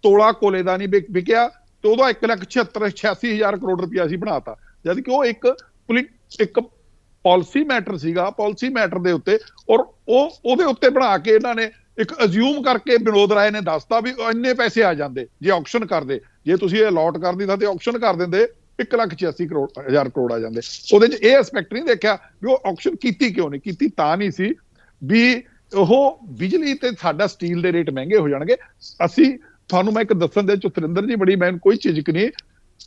ਤੋਲਾ ਕੋਲੇ ਦਾ ਨਹੀਂ ਵਿਕਿਆ ਤੇ ਉਹਦਾ 1,76,86,000 ਕਰੋੜ ਰੁਪਇਆ ਸੀ ਬਣਾਤਾ, ਜਦ ਕਿ ਉਹ ਇੱਕ ਪਾਲਿਸੀ ਮੈਟਰ ਸੀਗਾ, ਪਾਲਿਸੀ ਮੈਟਰ ਦੇ ਉੱਤੇ। ਔਰ ਉਹਦੇ ਉੱਤੇ ਬਣਾ ਕੇ ਇਹਨਾਂ ਨੇ ਇੱਕ ਅਜ਼ਿਊਮ ਕਰਕੇ ਵਿਨੋਦ ਰਾਏ ਨੇ ਦੱਸਤਾ ਵੀ ਇੰਨੇ ਪੈਸੇ ਆ ਜਾਂਦੇ ਜੇ ਆਕਸ਼ਨ ਕਰਦੇ, ਜੇ ਤੁਸੀਂ ਇਹ ਅਲਾਟ ਕਰਦੀ ਤਾਂ ਤੇ ਆਕਸ਼ਨ ਕਰ ਦਿੰਦੇ 1,86,000 ਕਰੋੜ ਆ ਜਾਂਦੇ। ਉਹਦੇ 'ਚ ਇਹ ਐਸਪੈਕਟ ਨਹੀਂ ਦੇਖਿਆ ਵੀ ਉਹ ਆਕਸ਼ਨ ਕੀਤੀ ਕਿਉਂ ਨਹੀਂ ਕੀਤੀ। ਤਾਂ ਨਹੀਂ ਸੀ ਵੀ ਉਹ ਬਿਜਲੀ ਤੇ ਸਾਡਾ ਸਟੀਲ ਦੇ ਰੇਟ ਮਹਿੰਗੇ ਹੋ ਜਾਣਗੇ। ਅਸੀਂ ਤੁਹਾਨੂੰ ਮੈਂ ਇੱਕ ਦੱਸਣ ਦੇ ਸੁਰਿੰਦਰ ਜੀ, ਬੜੀ ਮੈਨੂੰ ਕੋਈ ਝਿਜਕ ਨਹੀਂ,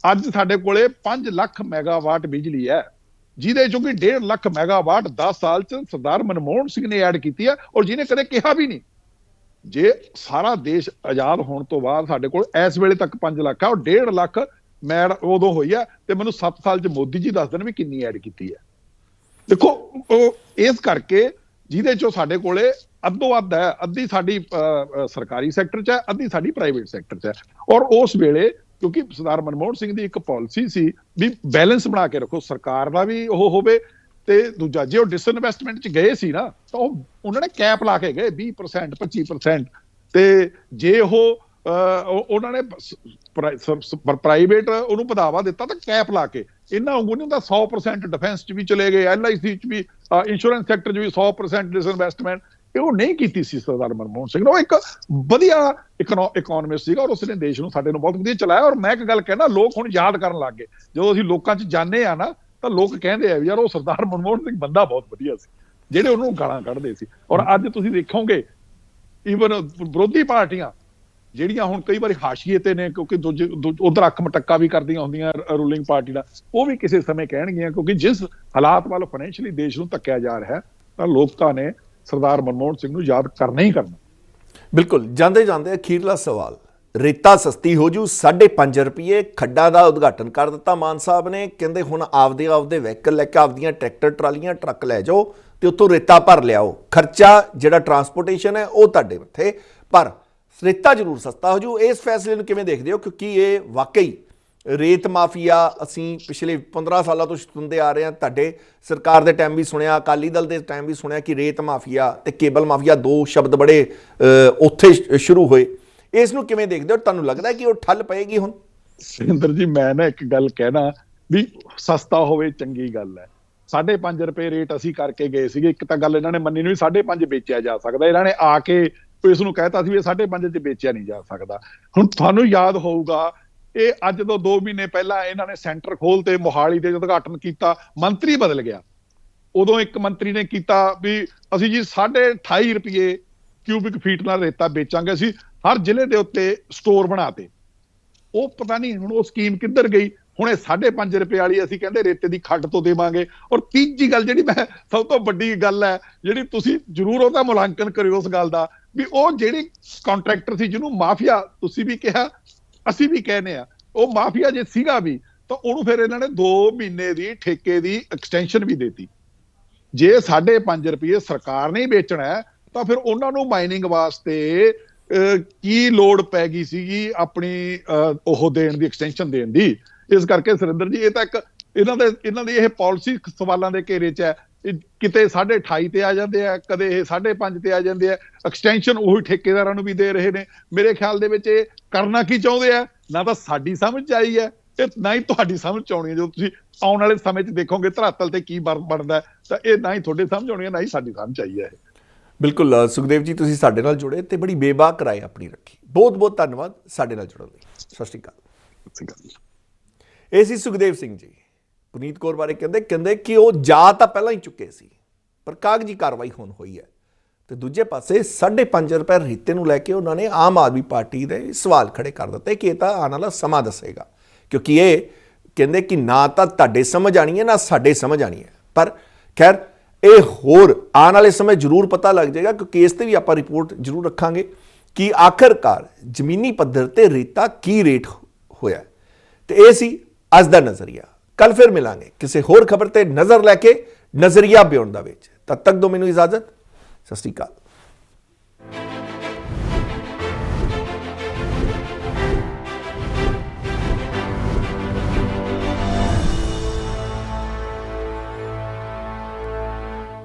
ਅੱਜ ਸਾਡੇ ਕੋਲੇ 5 ਲੱਖ ਮੈਗਾਵਾਟ ਬਿਜਲੀ ਹੈ, ਜਿਹਦੇ ਚੋਂ ਕਿ 1.5 ਲੱਖ ਮੈਗਾਵਾਟ 10 ਸਾਲ ਚ ਸਰਦਾਰ ਮਨਮੋਹਨ ਸਿੰਘ ਨੇ ਐਡ ਕੀਤੀ ਹੈ, ਔਰ ਜਿਹਨੇ ਕਦੇ ਕਿਹਾ ਵੀ ਨਹੀਂ। ਜੇ ਸਾਰਾ ਦੇਸ਼ ਆਜ਼ਾਦ ਹੋਣ ਤੋਂ ਬਾਅਦ ਸਾਡੇ ਕੋਲ ਇਸ ਵੇਲੇ ਤੱਕ 5 ਲੱਖ ਹੈ, ਔਰ 1.5 ਲੱਖ ਮੈਡ ਉਦੋਂ ਹੋਈ ਹੈ, ਤੇ ਮੈਨੂੰ 7 ਸਾਲ ਚ ਮੋਦੀ ਜੀ ਦੱਸ ਦੇਣ ਵੀ ਕਿੰਨੀ ਐਡ ਕੀਤੀ ਹੈ। ਦੇਖੋ ਇਸ ਕਰਕੇ ਜਿਹਦੇ ਚੋਂ ਸਾਡੇ ਕੋਲੇ ਅੱਧੋ ਅੱਧ ਹੈ, ਅੱਧੀ ਸਾਡੀ ਸਰਕਾਰੀ ਸੈਕਟਰ ਚ ਹੈ, ਅੱਧੀ ਸਾਡੀ ਪ੍ਰਾਈਵੇਟ ਸੈਕਟਰ ਚ ਹੈ। ਔਰ ਉਸ ਵੇਲੇ ਕਿਉਂਕਿ ਸਰਦਾਰ ਮਨਮੋਹਨ ਸਿੰਘ ਦੀ ਇੱਕ ਪਾਲਿਸੀ ਸੀ ਵੀ ਬੈਲੈਂਸ ਬਣਾ ਕੇ ਰੱਖੋ, ਸਰਕਾਰ ਦਾ ਵੀ ਉਹ ਹੋਵੇ ਤੇ ਦੂਜਾ, ਜੇ ਉਹ ਡਿਸਇਨਵੈਸਟਮੈਂਟ ਚ ਗਏ ਸੀ ਨਾ ਤਾਂ ਉਹਨਾਂ ਨੇ ਕੈਪ ਲਾ ਕੇ ਗਏ 20% 25%। ਤੇ ਜੇ ਉਹਨਾਂ ਨੇ ਪ੍ਰਾਈਵੇਟ ਉਹਨੂੰ ਵਧਾਵਾ ਦਿੱਤਾ ਤਾਂ ਕੈਪ ਲਾ ਕੇ, ਇਹਨਾਂ ਵਾਂਗੂ ਨਹੀਂ ਹੁੰਦਾ 100% ਡਿਫੈਂਸ ਚ ਵੀ ਚਲੇ ਗਏ, LIC ਚ ਵੀ, ਇੰਸ਼ੋਰੈਂਸ ਸੈਕਟਰ ਚ ਵੀ 100% ਡਿਸਇਨਵੈਸਟਮੈਂਟ। ਇਹ ਉਹ ਨਹੀਂ ਕੀਤੀ ਸੀ ਸਰਦਾਰ ਮਨਮੋਹਨ ਸਿੰਘ ਨੇ। ਉਹ ਇੱਕ ਵਧੀਆ ਇਕਨੋਮਿਸਟ ਸੀਗਾ, ਔਰ ਉਸਨੇ ਦੇਸ਼ ਨੂੰ ਸਾਡੇ ਨੂੰ ਬਹੁਤ ਵਧੀਆ ਚਲਾਇਆ। ਔਰ ਮੈਂ ਇੱਕ ਗੱਲ ਕਹਿਣਾ, ਲੋਕ ਹੁਣ ਯਾਦ ਕਰਨ ਲੱਗ ਗਏ, ਜਦੋਂ ਅਸੀਂ ਲੋਕਾਂ 'ਚ ਜਾਂਦੇ ਆ ਨਾ ਤਾਂ ਲੋਕ ਕਹਿੰਦੇ ਆ ਵੀ ਯਾਰ ਉਹ ਸਰਦਾਰ ਮਨਮੋਹਨ ਸਿੰਘ ਬੰਦਾ ਬਹੁਤ ਵਧੀਆ ਸੀ, ਜਿਹੜੇ ਉਹਨੂੰ ਗਾਲਾਂ ਕੱਢਦੇ ਸੀ। ਔਰ ਅੱਜ ਤੁਸੀਂ ਦੇਖੋਗੇ ਈਵਨ ਵਿਰੋਧੀ ਪਾਰਟੀਆਂ ਜਿਹੜੀਆਂ ਹੁਣ ਕਈ ਵਾਰੀ ਹਾਸ਼ੀਏ ਤੇ ਨੇ, ਕਿਉਂਕਿ ਉਧਰ ਅੱਖ ਮਟੱਕਾ ਵੀ ਕਰਦੀਆਂ ਹੁੰਦੀਆਂ ਰੂਲਿੰਗ ਪਾਰਟੀ ਦਾ, ਉਹ ਵੀ ਕਿਸੇ ਸਮੇਂ ਕਹਿਣਗੀਆਂ, ਕਿਉਂਕਿ ਜਿਸ ਹਾਲਾਤ ਵੱਲ ਫਾਈਨੈਂਸ਼ੀਅਲੀ ਦੇਸ਼ ਨੂੰ ਧੱਕਿਆ ਜਾ ਰਿਹਾ ਤਾਂ ਲੋਕਾਂ ਨੇ ਸਰਦਾਰ ਮਨਮੋਹਨ ਸਿੰਘ ਨੂੰ ਯਾਦ ਕਰਨਾ ਹੀ ਕਰਨਾ। ਬਿਲਕੁਲ। ਜਾਂਦੇ ਜਾਂਦੇ ਅਖੀਰਲਾ ਸਵਾਲ, ਰੇਤਾ ਸਸਤੀ ਹੋ ਜੂ 5.5 ਰੁਪਏ, ਖੱਡਾਂ ਦਾ ਉਦਘਾਟਨ ਕਰ ਦਿੱਤਾ ਮਾਨ ਸਾਹਿਬ ਨੇ, ਕਹਿੰਦੇ ਹੁਣ ਆਪਦੇ ਵਹੀਕਲ ਲੈ ਕੇ, ਆਪਦੀਆਂ ਟਰੈਕਟਰ ਟਰਾਲੀਆਂ ਟਰੱਕ ਲੈ ਜਾਓ ਤੇ ਉੱਥੋਂ ਰੇਤਾ ਭਰ ਲਿਆਓ, ਖਰਚਾ ਜਿਹੜਾ ਟਰਾਂਸਪੋਰਟੇਸ਼ਨ ਹੈ ਉਹ ਤੁਹਾਡੇ ਮੱਥੇ, ਪਰ ਰੇਤਾ ਜ਼ਰੂਰ ਸਸਤਾ ਹੋ ਜੂ। ਇਸ ਫੈਸਲੇ ਨੂੰ ਕਿਵੇਂ ਦੇਖਦੇ ਹੋ? ਕਿਉਂਕਿ ਇਹ ਵਾਕਈ ਰੇਤ ਮਾਫੀਆ ਅਸੀਂ ਪਿਛਲੇ 15 ਸਾਲਾਂ ਤੋਂ ਸੁਣਦੇ ਆ ਰਹੇ ਹਾਂ, ਤੁਹਾਡੇ ਸਰਕਾਰ ਦੇ ਟਾਈਮ ਵੀ ਸੁਣਿਆ, ਅਕਾਲੀ ਦਲ ਦੇ ਟਾਈਮ ਵੀ ਸੁਣਿਆ ਕਿ ਰੇਤ ਮਾਫੀਆ ਤੇ ਕੇਬਲ ਮਾਫੀਆ, ਦੋ ਸ਼ਬਦ ਬੜੇ ਉੱਥੇ ਸ਼ੁਰੂ ਹੋਏ। ਇਸ ਨੂੰ ਕਿਵੇਂ ਦੇਖਦੇ ਹੋ? ਤੁਹਾਨੂੰ ਲੱਗਦਾ ਕਿ ਉਹ ਠੱਲ ਪਏਗੀ ਹੁਣ? ਸੁਰਿੰਦਰ ਜੀ, ਮੈਂ ਨਾ ਇੱਕ ਗੱਲ ਕਹਿਣਾ ਵੀ ਸਸਤਾ ਹੋਵੇ ਚੰਗੀ ਗੱਲ ਹੈ। 5.5 ਰੁਪਏ ਰੇਟ ਅਸੀਂ ਕਰਕੇ ਗਏ ਸੀਗੇ। ਇੱਕ ਤਾਂ ਗੱਲ ਇਹਨਾਂ ਨੇ ਮੰਨੀ ਨਹੀਂ ਵੀ 5.5 ਵੇਚਿਆ ਜਾ ਸਕਦਾ, ਇਹਨਾਂ ਨੇ ਆ ਕੇ ਇਸ ਨੂੰ ਕਹਿਤਾ ਸੀ ਵੀ 5.5 ਚ ਵੇਚਿਆ ਨਹੀਂ ਜਾ ਸਕਦਾ। ਹੁਣ ਤੁਹਾਨੂੰ ਯਾਦ ਹੋਊਗਾ, ਇਹ ਅੱਜ ਤੋਂ 2 ਮਹੀਨੇ ਪਹਿਲਾਂ ਇਹਨਾਂ ਨੇ ਸੈਂਟਰ ਖੋਲ ਤੇ ਮੋਹਾਲੀ ਦੇ ਉਦਘਾਟਨ ਕੀਤਾ, ਮੰਤਰੀ ਬਦਲ ਗਿਆ। ਉਦੋਂ ਇੱਕ ਮੰਤਰੀ ਨੇ ਕੀਤਾ ਵੀ ਅਸੀਂ ਜੀ 28.5 ਰੁਪਏ ਕਿਊਬਿਕ ਫੀਟ ਨਾਲ ਰੇਤਾ ਵੇਚਾਂਗੇ, ਅਸੀਂ ਹਰ ਜ਼ਿਲ੍ਹੇ ਦੇ ਉੱਤੇ ਸਟੋਰ ਬਣਾਤੇ। ਉਹ ਪਤਾ ਨਹੀਂ ਹੁਣ ਉਹ ਸਕੀਮ ਕਿੱਧਰ ਗਈ। ਹੁਣ ਇਹ 5.5 ਰੁਪਏ ਵਾਲੀ ਅਸੀਂ ਕਹਿੰਦੇ ਰੇਤੇ ਦੀ ਖੱਡ ਤੋਂ ਦੇਵਾਂਗੇ। ਔਰ ਤੀਜੀ ਗੱਲ ਜਿਹੜੀ ਮੈਂ ਸਭ ਤੋਂ ਵੱਡੀ ਗੱਲ ਹੈ, ਜਿਹੜੀ ਤੁਸੀਂ ਜ਼ਰੂਰ ਉਹਦਾ ਮੁਲਾਂਕਣ ਕਰਿਓ ਉਸ ਗੱਲ ਦਾ, ਵੀ ਉਹ ਜਿਹੜੀ ਕੰਟਰੈਕਟਰ ਸੀ ਜਿਹਨੂੰ ਮਾਫੀਆ ਤੁਸੀਂ ਵੀ ਕਿਹਾ ਅਸੀਂ ਵੀ ਕਹਿੰਦੇ ਆ, ਉਹ ਮਾਫੀਆ ਜੇ ਸੀਗਾ ਵੀ ਤਾਂ ਉਹਨੂੰ ਫਿਰ ਇਹਨਾਂ ਨੇ 2 ਮਹੀਨੇ ਦੀ ਠੇਕੇ ਦੀ ਐਕਸਟੈਂਸ਼ਨ ਵੀ ਦੇਤੀ। ਜੇ 5.5 ਰੁਪਏ ਸਰਕਾਰ ਨੇ ਵੇਚਣਾ ਤਾਂ ਫਿਰ ਉਹਨਾਂ ਨੂੰ ਮਾਈਨਿੰਗ ਵਾਸਤੇ ਕੀ ਲੋੜ ਪੈ ਗਈ ਸੀਗੀ ਆਪਣੀ ਉਹ ਦੇਣ ਦੀ, ਐਕਸਟੈਂਸ਼ਨ ਦੇਣ ਦੀ। ਇਸ ਕਰਕੇ ਸੁਰਿੰਦਰ ਜੀ, ਇਹ ਤਾਂ ਇੱਕ ਇਹਨਾਂ ਦੀ ਇਹ ਪਾਲਿਸੀ ਸਵਾਲਾਂ ਦੇ ਘੇਰੇ 'ਚ ਹੈ। ਕਿਤੇ 28.5 ਤੇ ਆ ਜਾਂਦੇ ਆ, ਕਦੇ ਇਹ 5.5 ਤੇ ਆ ਜਾਂਦੇ ਆ। ਐਕਸਟੈਂਸ਼ਨ ਉਹੀ ਠੇਕੇਦਾਰਾਂ ਨੂੰ ਵੀ ਦੇ ਰਹੇ ਨੇ। ਮੇਰੇ ਖਿਆਲ ਦੇ ਵਿੱਚ ਇਹ ਕਰਨਾ ਕੀ ਚਾਹੁੰਦੇ ਆ, ਨਾ ਤਾਂ ਸਾਡੀ ਸਮਝ 'ਚ ਆਈ ਹੈ ਤੇ ਨਾ ਹੀ ਤੁਹਾਡੀ ਸਮਝ 'ਚ ਆਉਣੀ ਹੈ। ਜਦੋਂ ਤੁਸੀਂ ਆਉਣ ਵਾਲੇ ਸਮੇਂ 'ਚ ਦੇਖੋਗੇ ਧਰਾਤਲ ਤੇ ਕੀ ਬਣਦਾ, ਤਾਂ ਇਹ ਨਾ ਹੀ ਤੁਹਾਡੇ ਸਮਝ ਆਉਣੀ ਹੈ, ਨਾ ਹੀ ਸਾਡੀ ਸਮਝ 'ਚ ਆਈ ਹੈ। ਬਿਲਕੁਲ ਸੁਖਦੇਵ ਜੀ, ਤੁਸੀਂ ਸਾਡੇ ਨਾਲ ਜੁੜੇ ਤੇ ਬੜੀ ਬੇਬਾਕ ਰਾਏ ਆਪਣੀ ਰੱਖੀ। ਬਹੁਤ ਬਹੁਤ ਧੰਨਵਾਦ ਸਾਡੇ ਨਾਲ ਜੁੜਨ ਲਈ। ਸਤਿ ਸ਼੍ਰੀ ਅਕਾਲ। ਇਹ ਸੀ ਸੁਖਦੇਵ ਸਿੰਘ ਜੀ। ਪੁਨੀਤ ਕੌਰ ਬਾਰੇ ਕਹਿੰਦੇ ਕਿ ਉਹ ਜਾ ਤਾਂ ਪਹਿਲਾਂ ਹੀ ਚੁੱਕੇ ਸੀ, ਪਰ ਕਾਗਜ਼ੀ ਕਾਰਵਾਈ ਹੁਣ ਹੋਈ ਹੈ। ਤੇ ਦੂਜੇ ਪਾਸੇ 5.5 ਰੁਪਏ ਰੇਤੇ ਨੂੰ ਲੈ ਕੇ ਉਹਨਾਂ ਨੇ ਆਮ ਆਦਮੀ ਪਾਰਟੀ ਦੇ ਸਵਾਲ ਖੜੇ ਕਰ ਦਿੱਤੇ ਕਿ ਇਹ ਤਾਂ ਆਉਣ ਵਾਲਾ ਸਮਾਂ ਦੱਸੇਗਾ, ਕਿਉਂਕਿ ਇਹ ਕਹਿੰਦੇ ਕਿ ਨਾ ਤਾਂ ਤੁਹਾਡੇ ਸਮਝ ਆਣੀ ਹੈ ਨਾ ਸਾਡੇ ਸਮਝ ਆਣੀ ਹੈ। ਪਰ ਖੈਰ ਇਹ ਹੋਰ ਆਉਣ ਵਾਲੇ ਸਮੇਂ ਜ਼ਰੂਰ ਪਤਾ ਲੱਗ ਜਾਏਗਾ, ਕਿਉਂਕਿ ਇਸ ਤੇ ਵੀ ਆਪਾਂ ਰਿਪੋਰਟ ਜ਼ਰੂਰ ਰੱਖਾਂਗੇ ਕਿ ਆਖਰਕਾਰ ਜ਼ਮੀਨੀ ਪੱਧਰ ਤੇ ਰੇਤਾ ਕੀ ਰੇਟ ਹੋਇਆ। ਤੇ ਇਹ ਸੀ ਅੱਜ ਦਾ ਨਜ਼ਰੀਆ। ਕੱਲ ਫਿਰ ਮਿਲਾਂਗੇ ਕਿਸੇ ਹੋਰ ਖਬਰ ਤੇ ਨਜ਼ਰ ਲੈ ਕੇ ਨਜ਼ਰੀਆ ਬਿਯੋਂਡ ਦਾ ਵਿੱਚ। ਤਦ ਤੱਕ ਦੋ ਮੈਨੂੰ ਇਜਾਜ਼ਤ। ਸਤਿ ਸ਼੍ਰੀ ਅਕਾਲ।